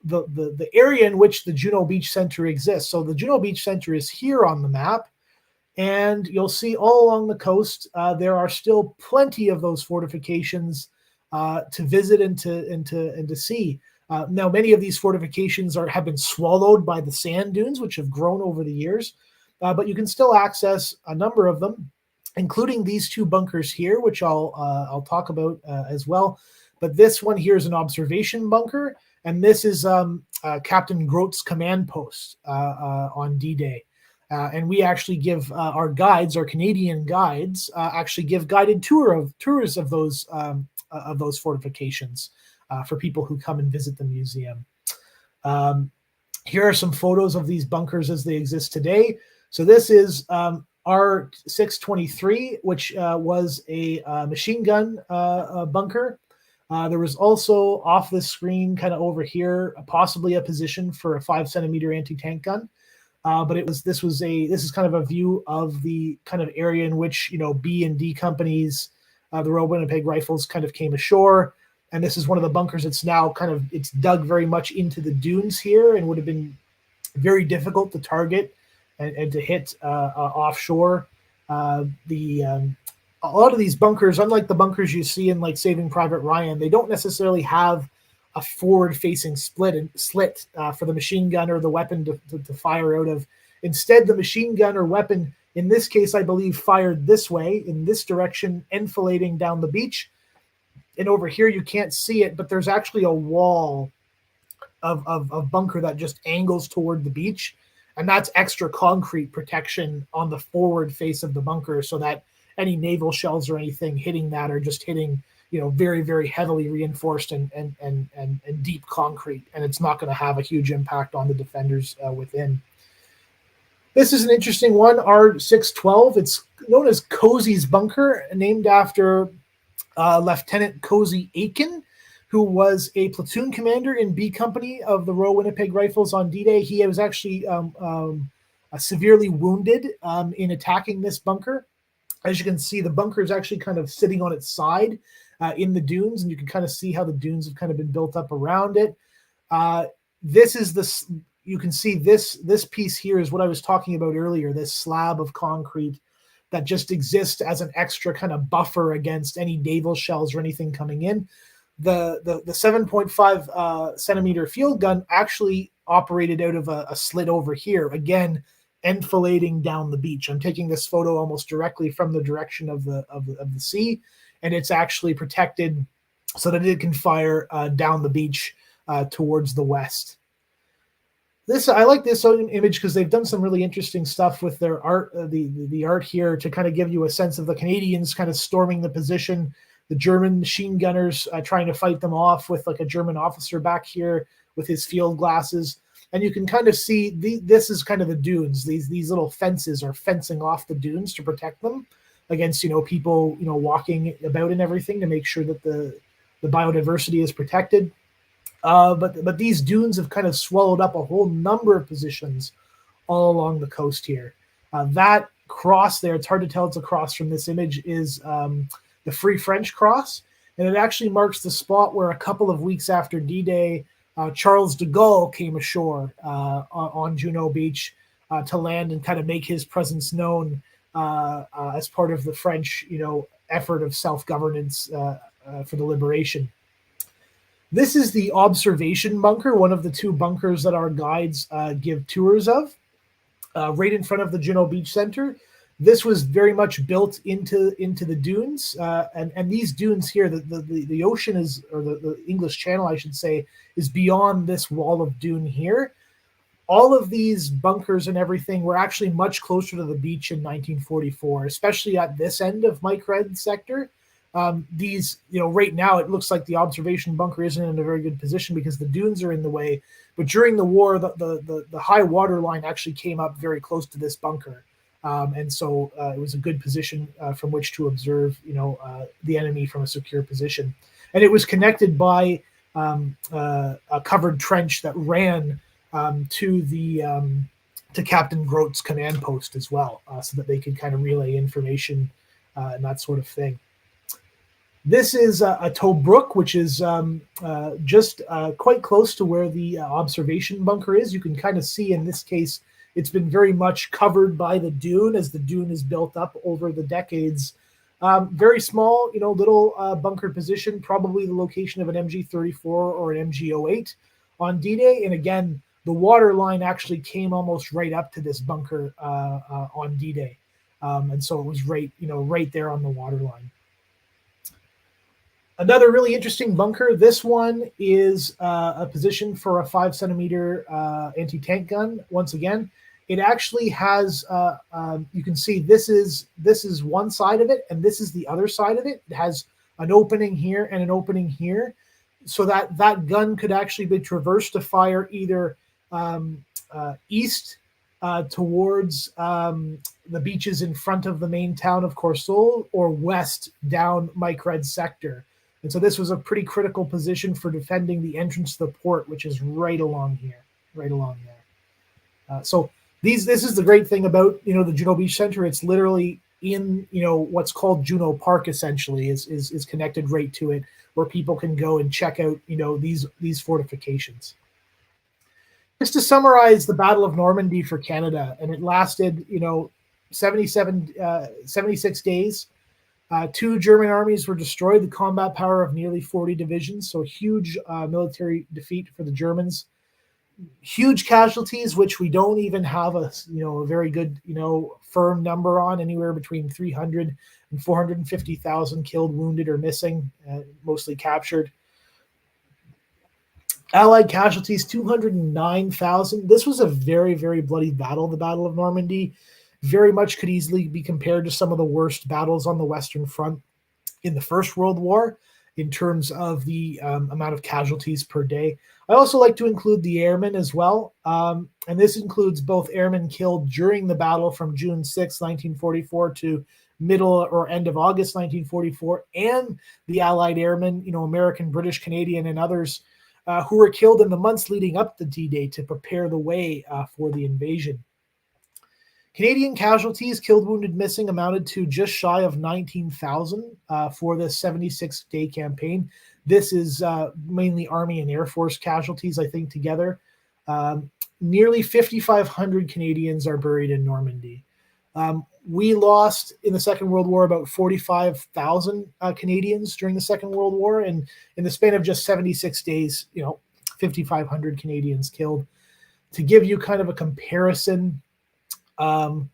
the area in which the Juno Beach Centre exists. So the Juno Beach Centre is here on the map, and you'll see all along the coast, there are still plenty of those fortifications to visit and to see. Now, many of these fortifications have been swallowed by the sand dunes, which have grown over the years, but you can still access a number of them, including these 2 bunkers here, which I'll talk about as well. But this one here is an observation bunker, and this is Captain Grote's command post on D-Day. And we actually give our guides, our Canadian guides, actually give guided tours of those fortifications. For people who come and visit the museum. Here are some photos of these bunkers as they exist today. So this is R623, which was a machine gun bunker. There was also off the screen, kind of over here, possibly a position for a 5-centimeter anti-tank gun. But this is kind of a view of the kind of area in which, you know, B and D companies, the Royal Winnipeg Rifles, kind of came ashore. And this is one of the bunkers that's now it's dug very much into the dunes here, and would have been very difficult to target and to hit offshore. A lot of these bunkers, unlike the bunkers you see in like Saving Private Ryan, they don't necessarily have a forward-facing slit for the machine gun or the weapon to fire out of. Instead, the machine gun or weapon, in this case, I believe, fired this way, in this direction, enfilading down the beach. And over here, you can't see it, but there's actually a wall of bunker that just angles toward the beach. And that's extra concrete protection on the forward face of the bunker, so that any naval shells or anything hitting that are just hitting, you know, very, very heavily reinforced and deep concrete, and it's not going to have a huge impact on the defenders within. This is an interesting one, R612. It's known as Cozy's Bunker, named after Lieutenant Cozy Aiken, who was a platoon commander in B Company of the Royal Winnipeg Rifles on D-Day. He was actually severely wounded in attacking this bunker. As you can see, the bunker is actually kind of sitting on its side in the dunes, and you can kind of see how the dunes have kind of been built up around it. You can see this piece here is what I was talking about earlier, this slab of concrete that just exists as an extra kind of buffer against any naval shells or anything coming in. The 7.5 centimeter field gun actually operated out of a slit over here, again, enfilading down the beach. I'm taking this photo almost directly from the direction of the sea, and it's actually protected so that it can fire down the beach towards the west. I like this image because they've done some really interesting stuff with their art, the art here, to kind of give you a sense of the Canadians kind of storming the position, the German machine gunners trying to fight them off with like a German officer back here with his field glasses. And you can kind of see this is kind of the dunes. These little fences are fencing off the dunes to protect them against, you know, people, you know, walking about and everything, to make sure that the biodiversity is protected. But these dunes have kind of swallowed up a whole number of positions all along the coast here. That cross there, it's hard to tell it's a cross from this image, is the Free French Cross. And it actually marks the spot where a couple of weeks after D-Day, Charles de Gaulle came ashore on Juno Beach to land and kind of make his presence known as part of the French, you know, effort of self-governance for the liberation. This is the observation bunker, one of the two bunkers that our guides give tours of, right in front of the Juno Beach Centre. This was very much built into the dunes, and these dunes here, the ocean is, or the English Channel, I should say, is beyond this wall of dune here. All of these bunkers and everything were actually much closer to the beach in 1944, especially at this end of Mike Red's sector. These, you know, right now it looks like the observation bunker isn't in a very good position because the dunes are in the way. But during the war, the high water line actually came up very close to this bunker. And so it was a good position from which to observe, you know, the enemy from a secure position. And it was connected by a covered trench that ran to Captain Grote's command post as well, so that they could kind of relay information and that sort of thing. This is a Tobruk, which is just quite close to where the observation bunker is. You can kind of see in this case, it's been very much covered by the dune as the dune is built up over the decades. Very small, you know, little bunker position, probably the location of an MG-34 or an MG-08 on D-Day. And again, the water line actually came almost right up to this bunker on D-Day. And so it was right there on the water line. Another really interesting bunker. This one is a position for a 5 centimeter anti-tank gun. Once again, it actually has. You can see this is one side of it, and this is the other side of it. It has an opening here and an opening here, so that gun could actually be traversed to fire either east towards the beaches in front of the main town of Courseulles, or west down Mike Red's sector. And so this was a pretty critical position for defending the entrance to the port, which is right along here, right along there. So This is the great thing about, the Juno Beach Centre. It's literally in, what's called Juno Park, essentially, is connected right to it, where people can go and check out, these fortifications. Just to summarize the Battle of Normandy for Canada, and it lasted, 76 days. 2 German armies were destroyed, the combat power of nearly 40 divisions, so a huge military defeat for the Germans. Huge casualties, which we don't even have a very good firm number on, anywhere between 300 and 450,000 killed, wounded, or missing, mostly captured. Allied casualties, 209,000. This was a very, very bloody battle, the Battle of Normandy. Very much could easily be compared to some of the worst battles on the Western Front in the First World War in terms of the amount of casualties per day. I also like to include the airmen as well, and this includes both airmen killed during the battle from June 6, 1944 to middle or end of August 1944, and the Allied airmen, American, British, Canadian, and others who were killed in the months leading up to D-Day to prepare the way for the invasion. Canadian casualties, killed, wounded, missing, amounted to just shy of 19,000 for the 76-day campaign. This is mainly Army and Air Force casualties, I think, together. Nearly 5,500 Canadians are buried in Normandy. We lost in the Second World War about 45,000 Canadians during the Second World War, and in the span of just 76 days, 5,500 Canadians killed. To give you kind of a comparison, the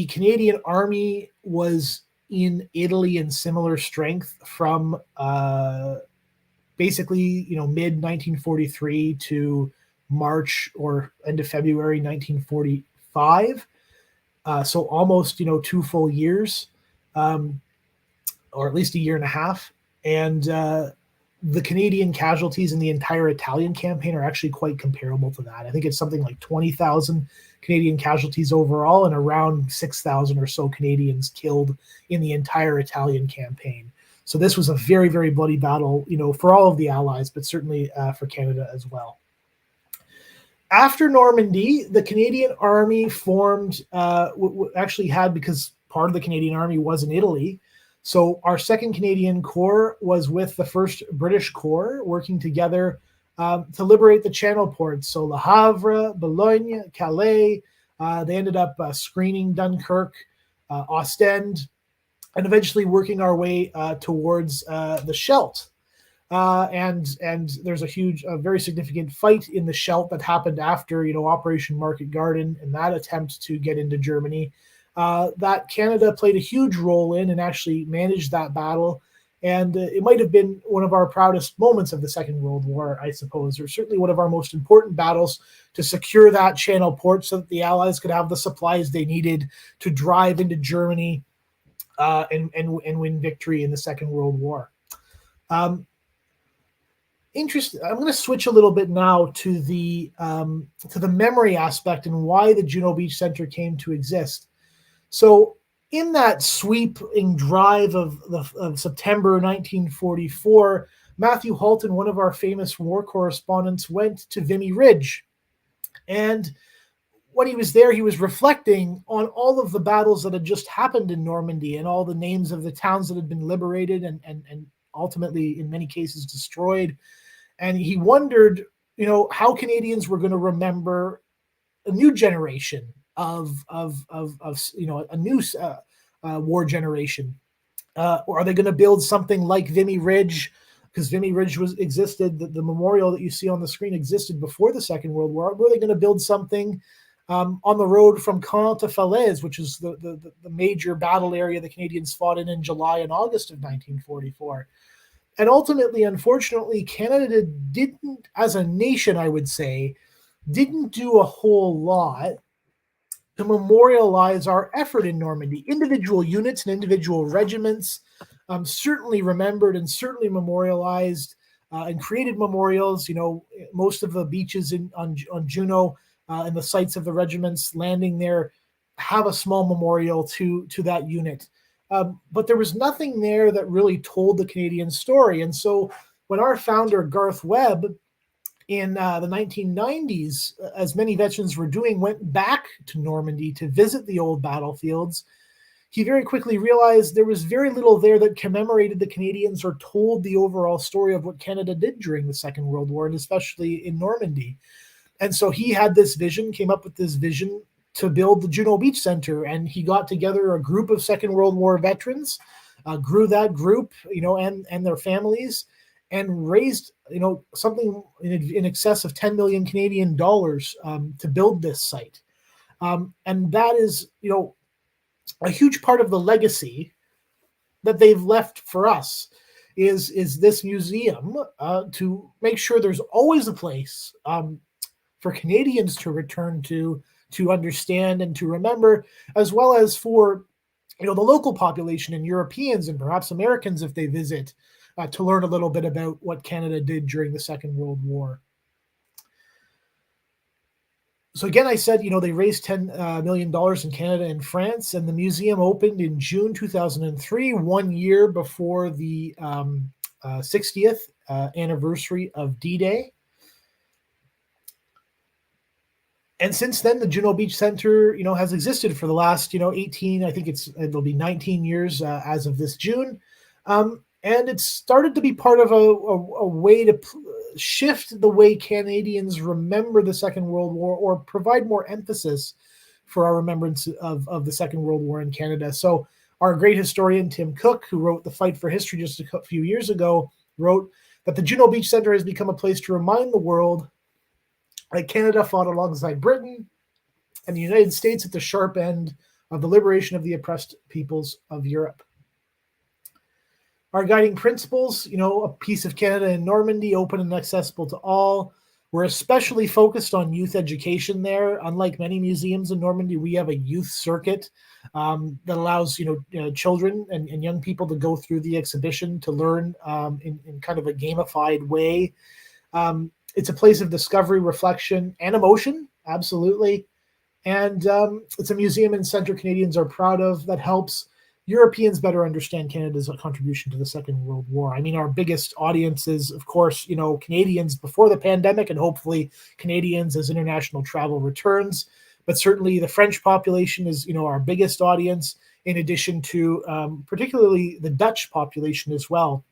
Canadian Army was in Italy in similar strength from basically mid 1943 to March or end of February 1945. So almost 2 full years, or at least a year and a half. And the Canadian casualties in the entire Italian campaign are actually quite comparable to that. I think it's something like 20,000 Canadian casualties overall, and around 6,000 or so Canadians killed in the entire Italian campaign. So this was a very, very bloody battle, for all of the Allies, but certainly for Canada as well. After Normandy, the Canadian Army formed, actually had, because part of the Canadian Army was in Italy. So our 2nd Canadian Corps was with the 1st British Corps, working together to liberate the Channel ports. So Le Havre, Boulogne, Calais. They ended up screening Dunkirk, Ostend, and eventually working our way towards the Scheldt. And there's a very significant fight in the Scheldt that happened after, Operation Market Garden and that attempt to get into Germany, that Canada played a huge role in and actually managed that battle. And it might have been one of our proudest moments of the Second World War, I suppose, or certainly one of our most important battles to secure that Channel port so that the Allies could have the supplies they needed to drive into Germany and win victory in the Second World War. Interesting. I'm going to switch a little bit now to the memory aspect and why the Juno Beach Centre came to exist. So, in that sweeping drive of September 1944, Matthew Halton, one of our famous war correspondents, went to Vimy Ridge, and when he was there, he was reflecting on all of the battles that had just happened in Normandy and all the names of the towns that had been liberated and ultimately, in many cases, destroyed. And he wondered, how Canadians were going to remember a new generation of a new war generation. Or are they going to build something like Vimy Ridge? Because Vimy Ridge existed, the memorial that you see on the screen existed before the Second World War. Were they going to build something on the road from Caen to Falaise, which is the major battle area the Canadians fought in July and August of 1944? And ultimately, unfortunately, Canada didn't, as a nation, I would say, didn't do a whole lot to memorialize our effort in Normandy. Individual units and individual regiments certainly remembered and certainly memorialized and created memorials. Most of the beaches on Juno and the sites of the regiments landing there have a small memorial to that unit. But there was nothing there that really told the Canadian story. And so when our founder, Garth Webb, in the 1990s, as many veterans were doing, went back to Normandy to visit the old battlefields. He very quickly realized there was very little there that commemorated the Canadians or told the overall story of what Canada did during the Second World War, and especially in Normandy. And so he had this vision, came up with this vision to build the Juno Beach Centre, and he got together a group of Second World War veterans, grew that group, and their families, and raised, something in excess of 10 million Canadian dollars to build this site. And that is, a huge part of the legacy that they've left for us is this museum to make sure there's always a place for Canadians to return to understand and to remember, as well as for the local population and Europeans and perhaps Americans, if they visit, to learn a little bit about what Canada did during the Second World War. So again, I said, they raised $10 million in Canada and France, and the museum opened in June 2003, 1 year before the 60th anniversary of D-Day. And since then, the Juno Beach Centre, has existed for the last, 18, I think it'll be 19 years as of this June. And it's started to be part of a way to shift the way Canadians remember the Second World War, or provide more emphasis for our remembrance of the Second World War in Canada. So our great historian, Tim Cook, who wrote The Fight for History just a few years ago, wrote that the Juno Beach Centre has become a place to remind the world that Canada fought alongside Britain and the United States at the sharp end of the liberation of the oppressed peoples of Europe. Our guiding principles, a piece of Canada in Normandy, open and accessible to all. We're especially focused on youth education there. Unlike many museums in Normandy, we have a youth circuit that allows children and young people to go through the exhibition to learn in kind of a gamified way. It's a place of discovery, reflection, and emotion, absolutely. And it's a museum and center Canadians are proud of that helps Europeans better understand Canada's contribution to the Second World War. I mean, our biggest audience is, of course, Canadians before the pandemic, and hopefully Canadians as international travel returns. But certainly the French population is, our biggest audience, in addition to particularly the Dutch population as well,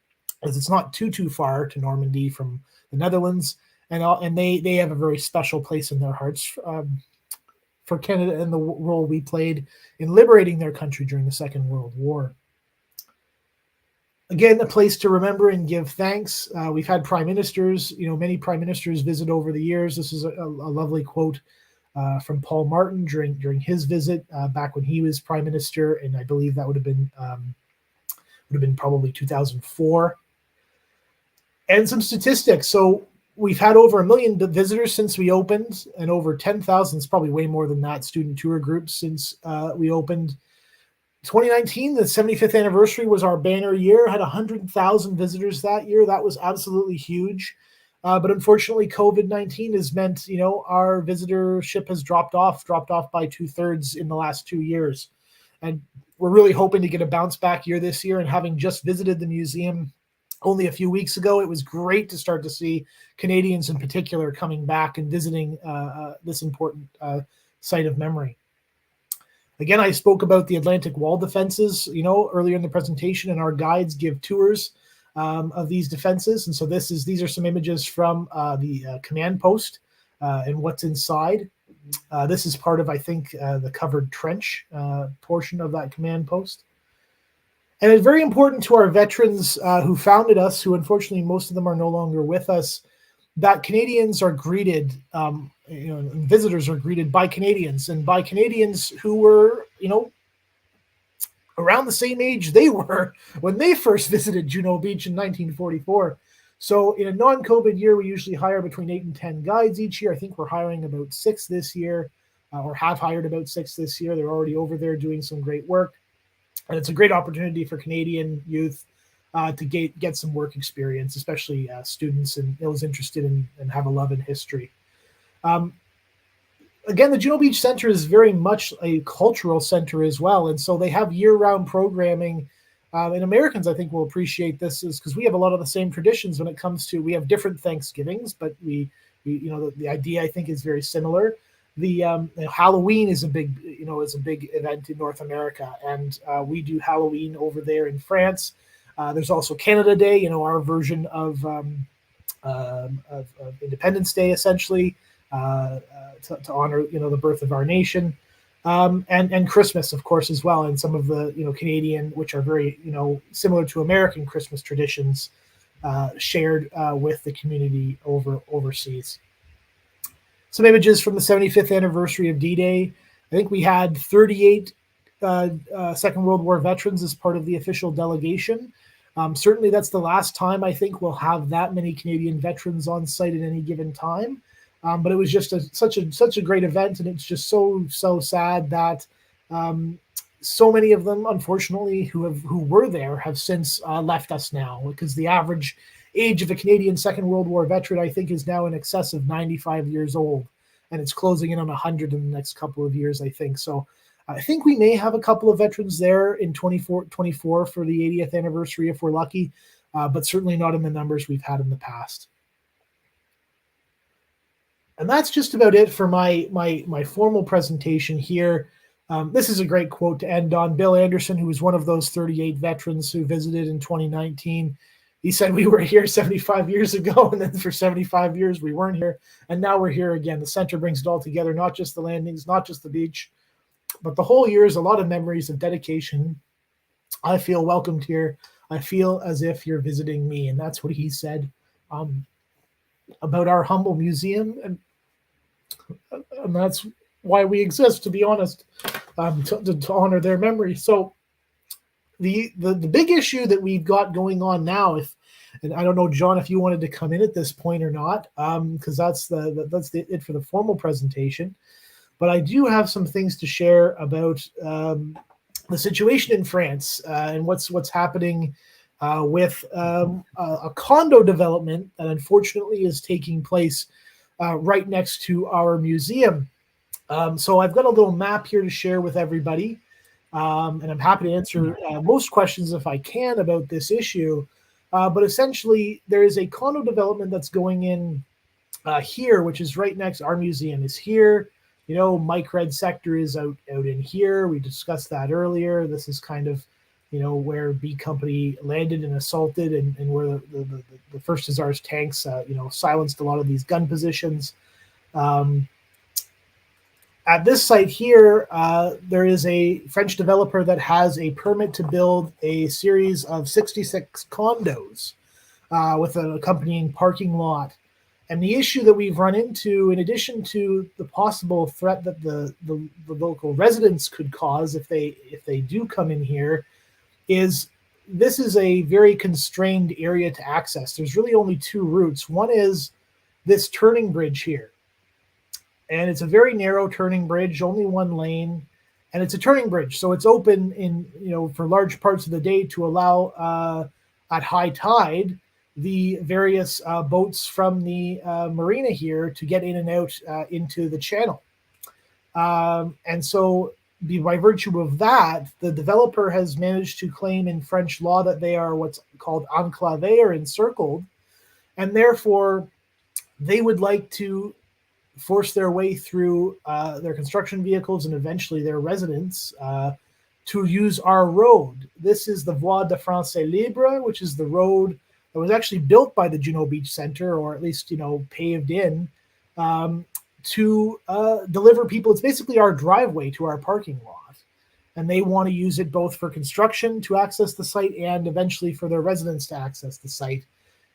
as it's not too far to Normandy from the Netherlands, and they have a very special place in their hearts for Canada and the role we played in liberating their country during the Second World War. Again, a place to remember and give thanks. We've had prime ministers, many prime ministers visit over the years. This is a lovely quote from Paul Martin during his visit back when he was prime minister, and I believe that would have been probably 2004. And some statistics. So we've had over 1 million visitors since we opened, and over 10,000, it's probably way more than that, student tour groups since we opened. 2019, the 75th anniversary, was our banner year, had 100,000 visitors that year. That was absolutely huge. But unfortunately, COVID-19 has meant, our visitorship has dropped off by 2/3 in the last 2 years. And we're really hoping to get a bounce back year this year. And having just visited the museum only a few weeks ago, it was great to start to see Canadians in particular coming back and visiting this important site of memory. Again, I spoke about the Atlantic Wall defenses, earlier in the presentation, and our guides give tours of these defenses. And so these are some images from the command post and what's inside. This is part of, I think, the covered trench portion of that command post. And it's very important to our veterans who founded us, who unfortunately most of them are no longer with us, that Canadians are greeted, and visitors are greeted by Canadians, and by Canadians who were, around the same age they were when they first visited Juno Beach in 1944. So in a non-COVID year, we usually hire between 8 and 10 guides each year. I think we're hiring about 6 this year, or have hired about 6 this year. They're already over there doing some great work. And it's a great opportunity for Canadian youth to get some work experience, especially students and those interested in and have a love in history. Again, the Juno Beach Centre is very much a cultural center as well. And so they have year-round programming And Americans, I think, will appreciate this is because we have a lot of the same traditions when it comes to, we have different Thanksgivings, but we the idea, I think, is very similar. The Halloween is a big event in North America, and we do Halloween over there in France. There's also Canada Day, our version of Independence Day, essentially, to honor the birth of our nation, and Christmas, of course, as well, and some of the Canadian, which are very similar to American Christmas traditions, shared with the community overseas. Some images from the 75th anniversary of D-Day. I think we had 38 Second World War veterans as part of the official delegation. Certainly that's the last time I think we'll have that many Canadian veterans on site at any given time. But it was just such a great event, and it's just so sad that so many of them, unfortunately, who were there have since left us now, because the average age of a Canadian Second World War veteran, I think, is now in excess of 95 years old, and it's closing in on 100 in the next couple of years, I think. So I think we may have a couple of veterans there in 24 for the 80th anniversary if we're lucky, but certainly not in the numbers we've had in the past. And that's just about it for my formal presentation here. This is a great quote to end on. Bill Anderson, who was one of those 38 veterans who visited in 2019, he said, "We were here 75 years ago, and then for 75 years we weren't here, and now we're here again. The center brings it all together, not just the landings, not just the beach, but the whole year is a lot of memories of dedication. I feel welcomed here. I feel as if you're visiting me." And that's what he said about our humble museum, and that's why we exist, to be honest, to honor their memory. So the big issue that we've got going on now, and I don't know, John, if you wanted to come in at this point or not, because that's it for the formal presentation. But I do have some things to share about the situation in France and what's happening with a condo development that unfortunately is taking place right next to our museum. So I've got a little map here to share with everybody, and I'm happy to answer most questions if I can about this issue. But essentially, there is a condo development that's going in here, which is right next. Our museum is here. Mike Red sector is out in here. We discussed that earlier. This is kind of, where B Company landed and assaulted, and where the first Hussars tanks, silenced a lot of these gun positions. At this site here, there is a French developer that has a permit to build a series of 66 condos with an accompanying parking lot. And the issue that we've run into, in addition to the possible threat that the local residents could cause if they do come in here, is this is a very constrained area to access. There's really only two routes. One is this turning bridge here. And it's a very narrow turning bridge, only one lane, and it's a turning bridge. So it's open for large parts of the day to allow at high tide the various boats from the marina here to get in and out into the channel. And so by virtue of that, the developer has managed to claim in French law that they are what's called enclavés, or encircled, and therefore they would like to force their way through their construction vehicles and eventually their residents to use our road. This is the Voie de Français Libre, which is the road that was actually built by the Juno Beach Centre, or at least, paved in to deliver people. It's basically our driveway to our parking lot. And they want to use it both for construction to access the site and eventually for their residents to access the site.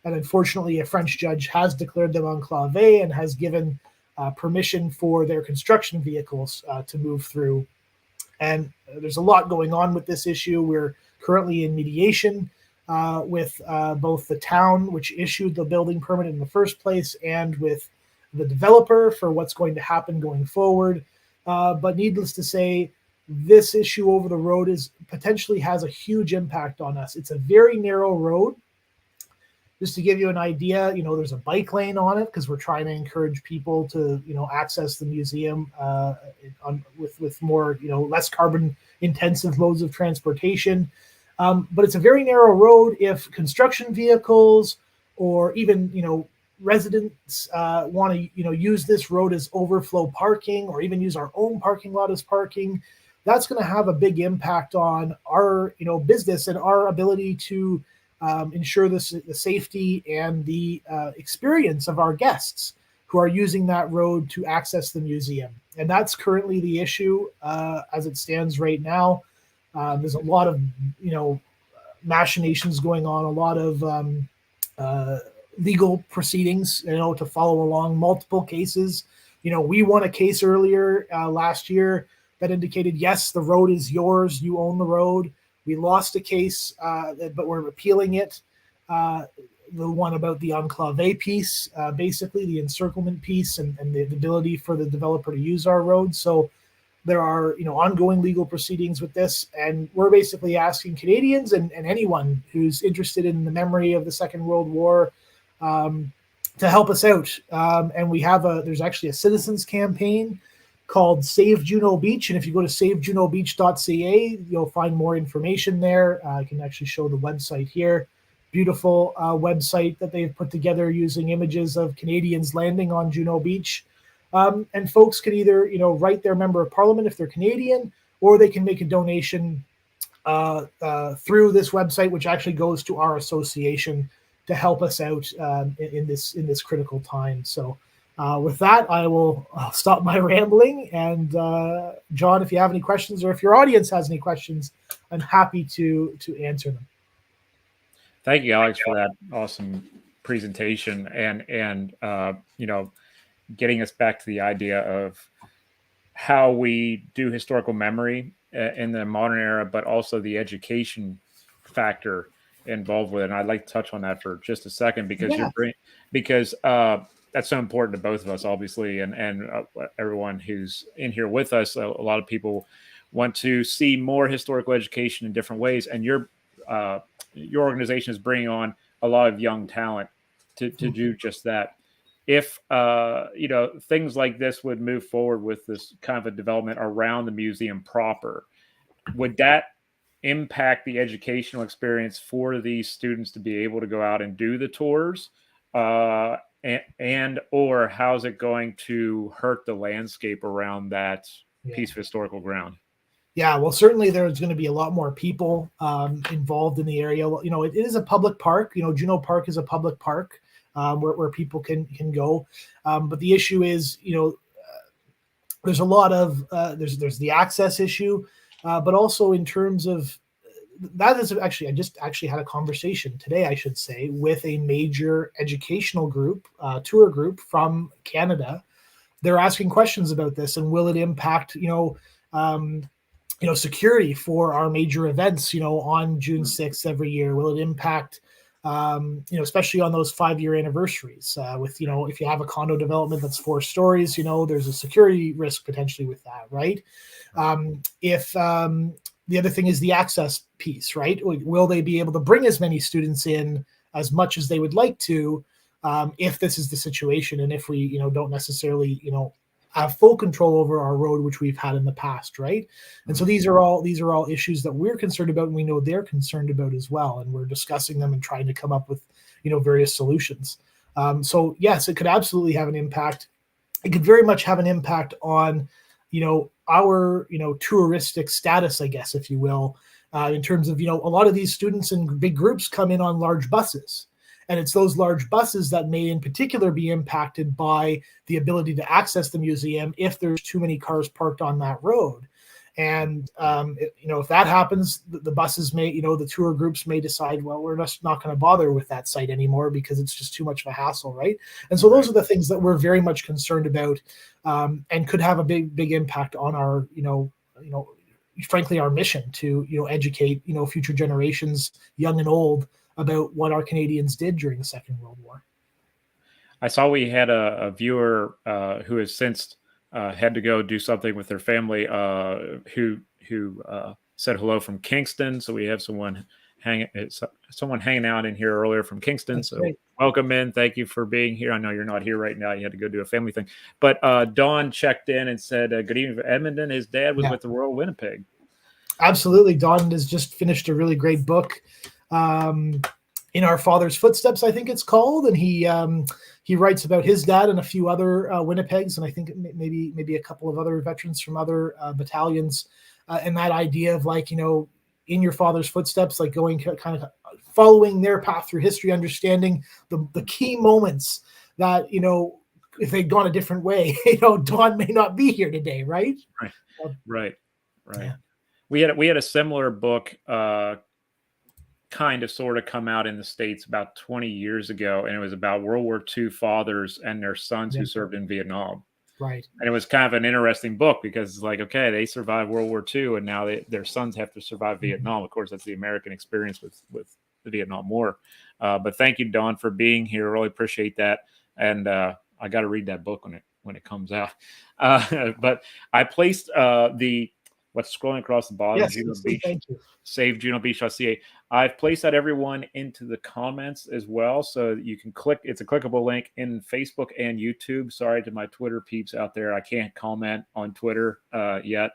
And unfortunately, a French judge has declared them enclavés and has given permission for their construction vehicles to move through. And there's a lot going on with this issue. We're currently in mediation with both the town, which issued the building permit in the first place, and with the developer for what's going to happen going forward. But needless to say, this issue over the road potentially has a huge impact on us. It's a very narrow road. Just to give you an idea, there's a bike lane on it because we're trying to encourage people to, access the museum with more, less carbon intensive modes of transportation. But it's a very narrow road. If construction vehicles or even, residents want to, use this road as overflow parking, or even use our own parking lot as parking, that's going to have a big impact on our, business and our ability to ensure the safety and the experience of our guests who are using that road to access the museum. And that's currently the issue as it stands right now. There's a lot of, machinations going on, a lot of legal proceedings, to follow along, multiple cases. We won a case earlier last year that indicated, yes, the road is yours, you own the road. We lost a case, but we're appealing it. The one about the enclave piece, basically the encirclement piece, and the ability for the developer to use our road. So there are, ongoing legal proceedings with this, and we're basically asking Canadians and anyone who's interested in the memory of the Second World War to help us out. And we have there's actually a citizens campaign called Save Juno Beach, and if you go to savejunobeach.ca, you'll find more information there. I can actually show the website here. Beautiful website that they've put together using images of Canadians landing on Juno Beach. And folks can either, write their member of parliament if they're Canadian, or they can make a donation through this website, which actually goes to our association to help us out in this critical time. So with that, I'll stop my rambling. And John, if you have any questions, or if your audience has any questions, I'm happy to answer them. Thank you, Alex, for that awesome presentation and getting us back to the idea of how we do historical memory in the modern era, but also the education factor involved with it. And I'd like to touch on that for just a second, because that's so important to both of us, obviously, and everyone who's in here with us. A lot of people want to see more historical education in different ways, and your organization is bringing on a lot of young talent to do just that. If things like this would move forward with this kind of a development around the museum proper, would that impact the educational experience for these students to be able to go out and do the tours, and or how's it going to hurt the landscape around that piece of historical ground? Yeah, well, certainly there's going to be a lot more people involved in the area. It is a public park. Juno Park is a public park where people can go. But the issue is, there's a lot of there's the access issue, but also in terms of that is actually, I just actually had a conversation today, I should say, with a major educational group, tour group from Canada. They're asking questions about this, and will it impact, security for our major events, on June 6th every year? Will it impact, especially on those 5-year anniversaries with, if you have a condo development that's 4 stories, there's a security risk potentially with that, right? The other thing is the access piece, right? Will they be able to bring as many students in as much as they would like to, if this is the situation, and if we, don't necessarily, have full control over our road, which we've had in the past, right? And so these are all issues that we're concerned about, and we know they're concerned about as well, and we're discussing them and trying to come up with, various solutions. So yes, it could absolutely have an impact. It could very much have an impact on, our, touristic status, I guess, if you will, in terms of, a lot of these students in big groups come in on large buses. And it's those large buses that may in particular be impacted by the ability to access the museum if there's too many cars parked on that road. And, if that happens, the buses may, the tour groups may decide, well, we're just not going to bother with that site anymore because it's just too much of a hassle, right? And so those are the things that we're very much concerned about, and could have a big impact on our, frankly, our mission to, educate, future generations, young and old, about what our Canadians did during the Second World War. I saw we had a viewer who has since had to go do something with their family who said hello from Kingston. So we have someone hanging out in here earlier from Kingston. That's so great. Welcome in. Thank you for being here. I know you're not here right now. You had to go do a family thing. But Dawn checked in and said, good evening from Edmonton. His dad was with the Royal Winnipeg. Absolutely. Don has just finished a really great book, In Our Father's Footsteps, I think it's called, and he writes about his dad and a few other Winnipegs, and I think maybe a couple of other veterans from other battalions, and that idea of like, in your father's footsteps, like going kind of following their path through history, understanding the key moments that, if they'd gone a different way, Don may not be here today, right? Right. Yeah. We had a similar book kind of sort of come out in the States about 20 years ago, and it was about World War II fathers and their sons who served in Vietnam. Right. And it was kind of an interesting book because it's like, okay, they survived World War II, and now their sons have to survive Vietnam. Of course, that's the American experience with the Vietnam War. But thank you, Don, for being here. Really appreciate that. And I got to read that book when it comes out. But I placed what's scrolling across the bottom, yes, Juno Beach, thank you. Save JunoBeach.ca. I've placed that everyone into the comments as well, so you can click. It's a clickable link in Facebook and YouTube. Sorry to my Twitter peeps out there, I can't comment on Twitter yet.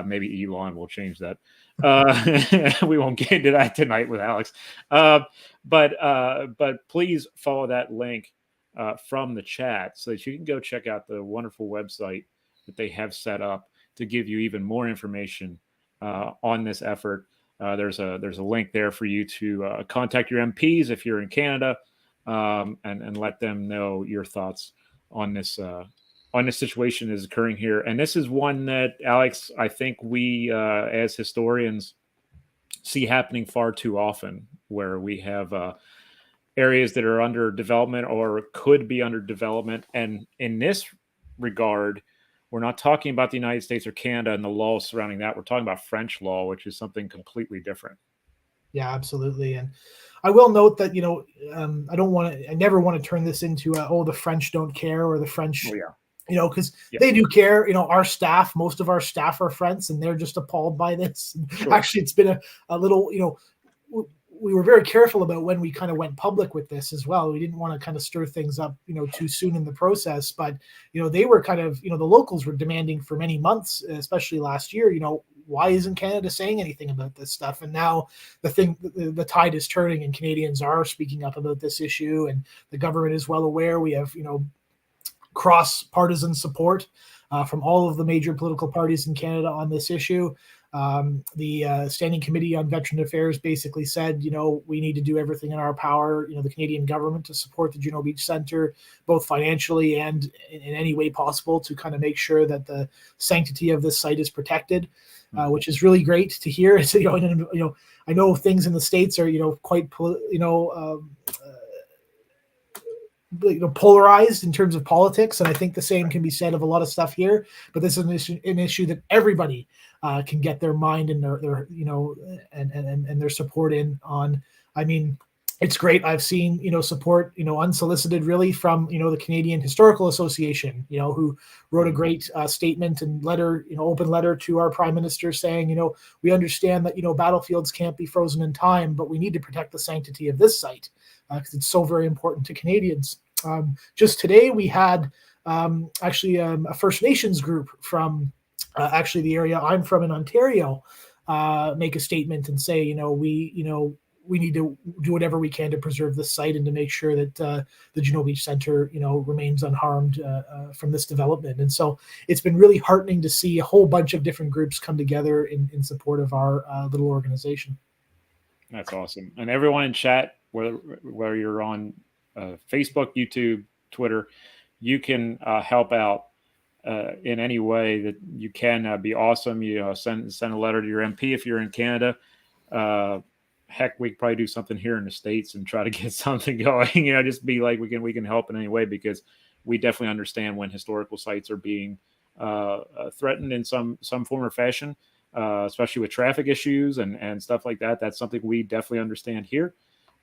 Maybe Elon will change that. We won't get into that tonight with Alex. But please follow that link from the chat so that you can go check out the wonderful website that they have set up to give you even more information on this effort. There's a link there for you to contact your MPs if you're in Canada, and let them know your thoughts on this situation that is occurring here. And this is one that, Alex, I think we as historians see happening far too often, where we have areas that are under development or could be under development. And in this regard, we're not talking about the United States or Canada and the laws surrounding that. We're talking about French law, which is something completely different. Yeah, absolutely. And I will note that, I never want to turn this into the French don't care, or the French, because they do care. Our staff, most of our staff are French, and they're just appalled by this. Sure. Actually, it's been a little, we were very careful about when we kind of went public with this as well. We didn't want to kind of stir things up, too soon in the process. But, they were kind of, the locals were demanding for many months, especially last year, why isn't Canada saying anything about this stuff? And now the tide is turning, and Canadians are speaking up about this issue, and the government is well aware. We have, cross-partisan support from all of the major political parties in Canada on this issue. The Standing Committee on Veteran Affairs basically said, we need to do everything in our power, the Canadian government, to support the Juno Beach Centre, both financially and in any way possible, to kind of make sure that the sanctity of this site is protected, which is really great to hear. So, I know things in the States are, quite, polarized in terms of politics, and I think the same can be said of a lot of stuff here. But this is an issue that everybody can get their mind and their and their support in on. I mean, it's great. I've seen support unsolicited really from the Canadian Historical Association, who wrote a great statement and letter, open letter to our Prime Minister saying, we understand that battlefields can't be frozen in time, but we need to protect the sanctity of this site because it's so very important to Canadians. Just today we had actually a First Nations group from actually the area I'm from in Ontario make a statement and say, we need to do whatever we can to preserve this site and to make sure that the Juno Beach Centre, remains unharmed from this development. And so it's been really heartening to see a whole bunch of different groups come together in support of our little organization. That's awesome. And everyone in chat, whether you're on Facebook, YouTube, Twitter, you can help out in any way that you can. Be awesome. Send a letter to your MP if you're in Canada. Heck, we could probably do something here in the States and try to get something going. Just be like we can help in any way, because we definitely understand when historical sites are being threatened in some form or fashion, especially with traffic issues and stuff like that. That's something we definitely understand here.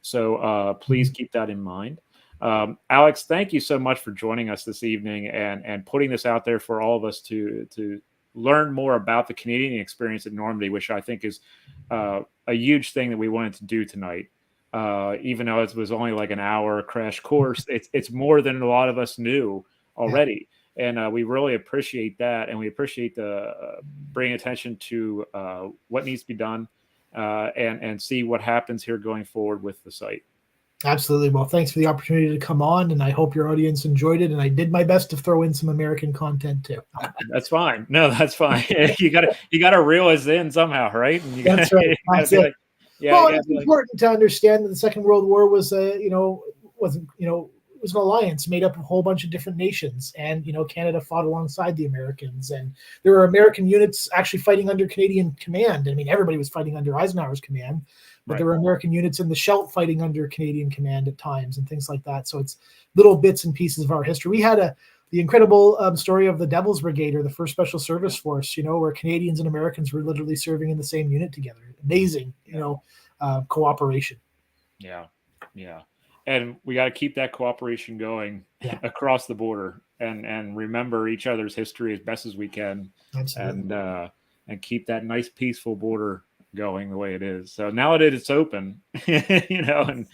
So please keep that in mind. Alex, thank you so much for joining us this evening and putting this out there for all of us to learn more about the Canadian experience at Normandy, which I think is a huge thing that we wanted to do tonight. Even though it was only like an hour crash course, it's more than a lot of us knew already. And we really appreciate that, and we appreciate the bringing attention to what needs to be done, and see what happens here going forward with the site. Absolutely. Well, thanks for the opportunity to come on, and I hope your audience enjoyed it. And I did my best to throw in some American content too. That's fine. No, that's fine. you gotta reel us in somehow, right? And That's right. That's it. like, yeah. Well, it's important to understand that the Second World War was was an alliance made up of a whole bunch of different nations, and Canada fought alongside the Americans, and there were American units actually fighting under Canadian command. I mean, everybody was fighting under Eisenhower's command, but Right. there were American units in the Scheldt fighting under Canadian command at times, and things like that. So it's little bits and pieces of our history. We had the incredible story of the Devil's Brigade, or the First Special Service Force, where Canadians and Americans were literally serving in the same unit together. Amazing, cooperation. Yeah. And we got to keep that cooperation going across the border, and remember each other's history as best as we can. Absolutely. And keep that nice peaceful border going the way it is. So now that it's open, and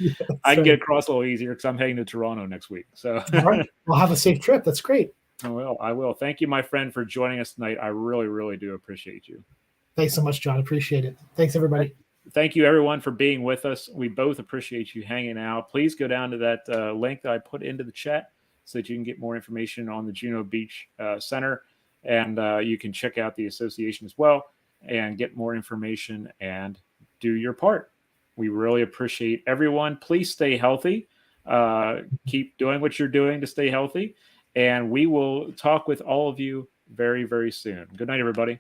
I can get across a little easier because I'm heading to Toronto next week. So all right. Well, have a safe trip. That's great. I will. Thank you, my friend, for joining us tonight. I really, really do appreciate you. Thanks so much, John. Appreciate it. Thanks, everybody. Thank you, everyone, for being with us. We both appreciate you hanging out. Please go down to that link that I put into the chat so that you can get more information on the Juno Beach Center. And you can check out the association as well and get more information and do your part. We really appreciate everyone. Please stay healthy. Keep doing what you're doing to stay healthy. And we will talk with all of you very, very soon. Good night, everybody.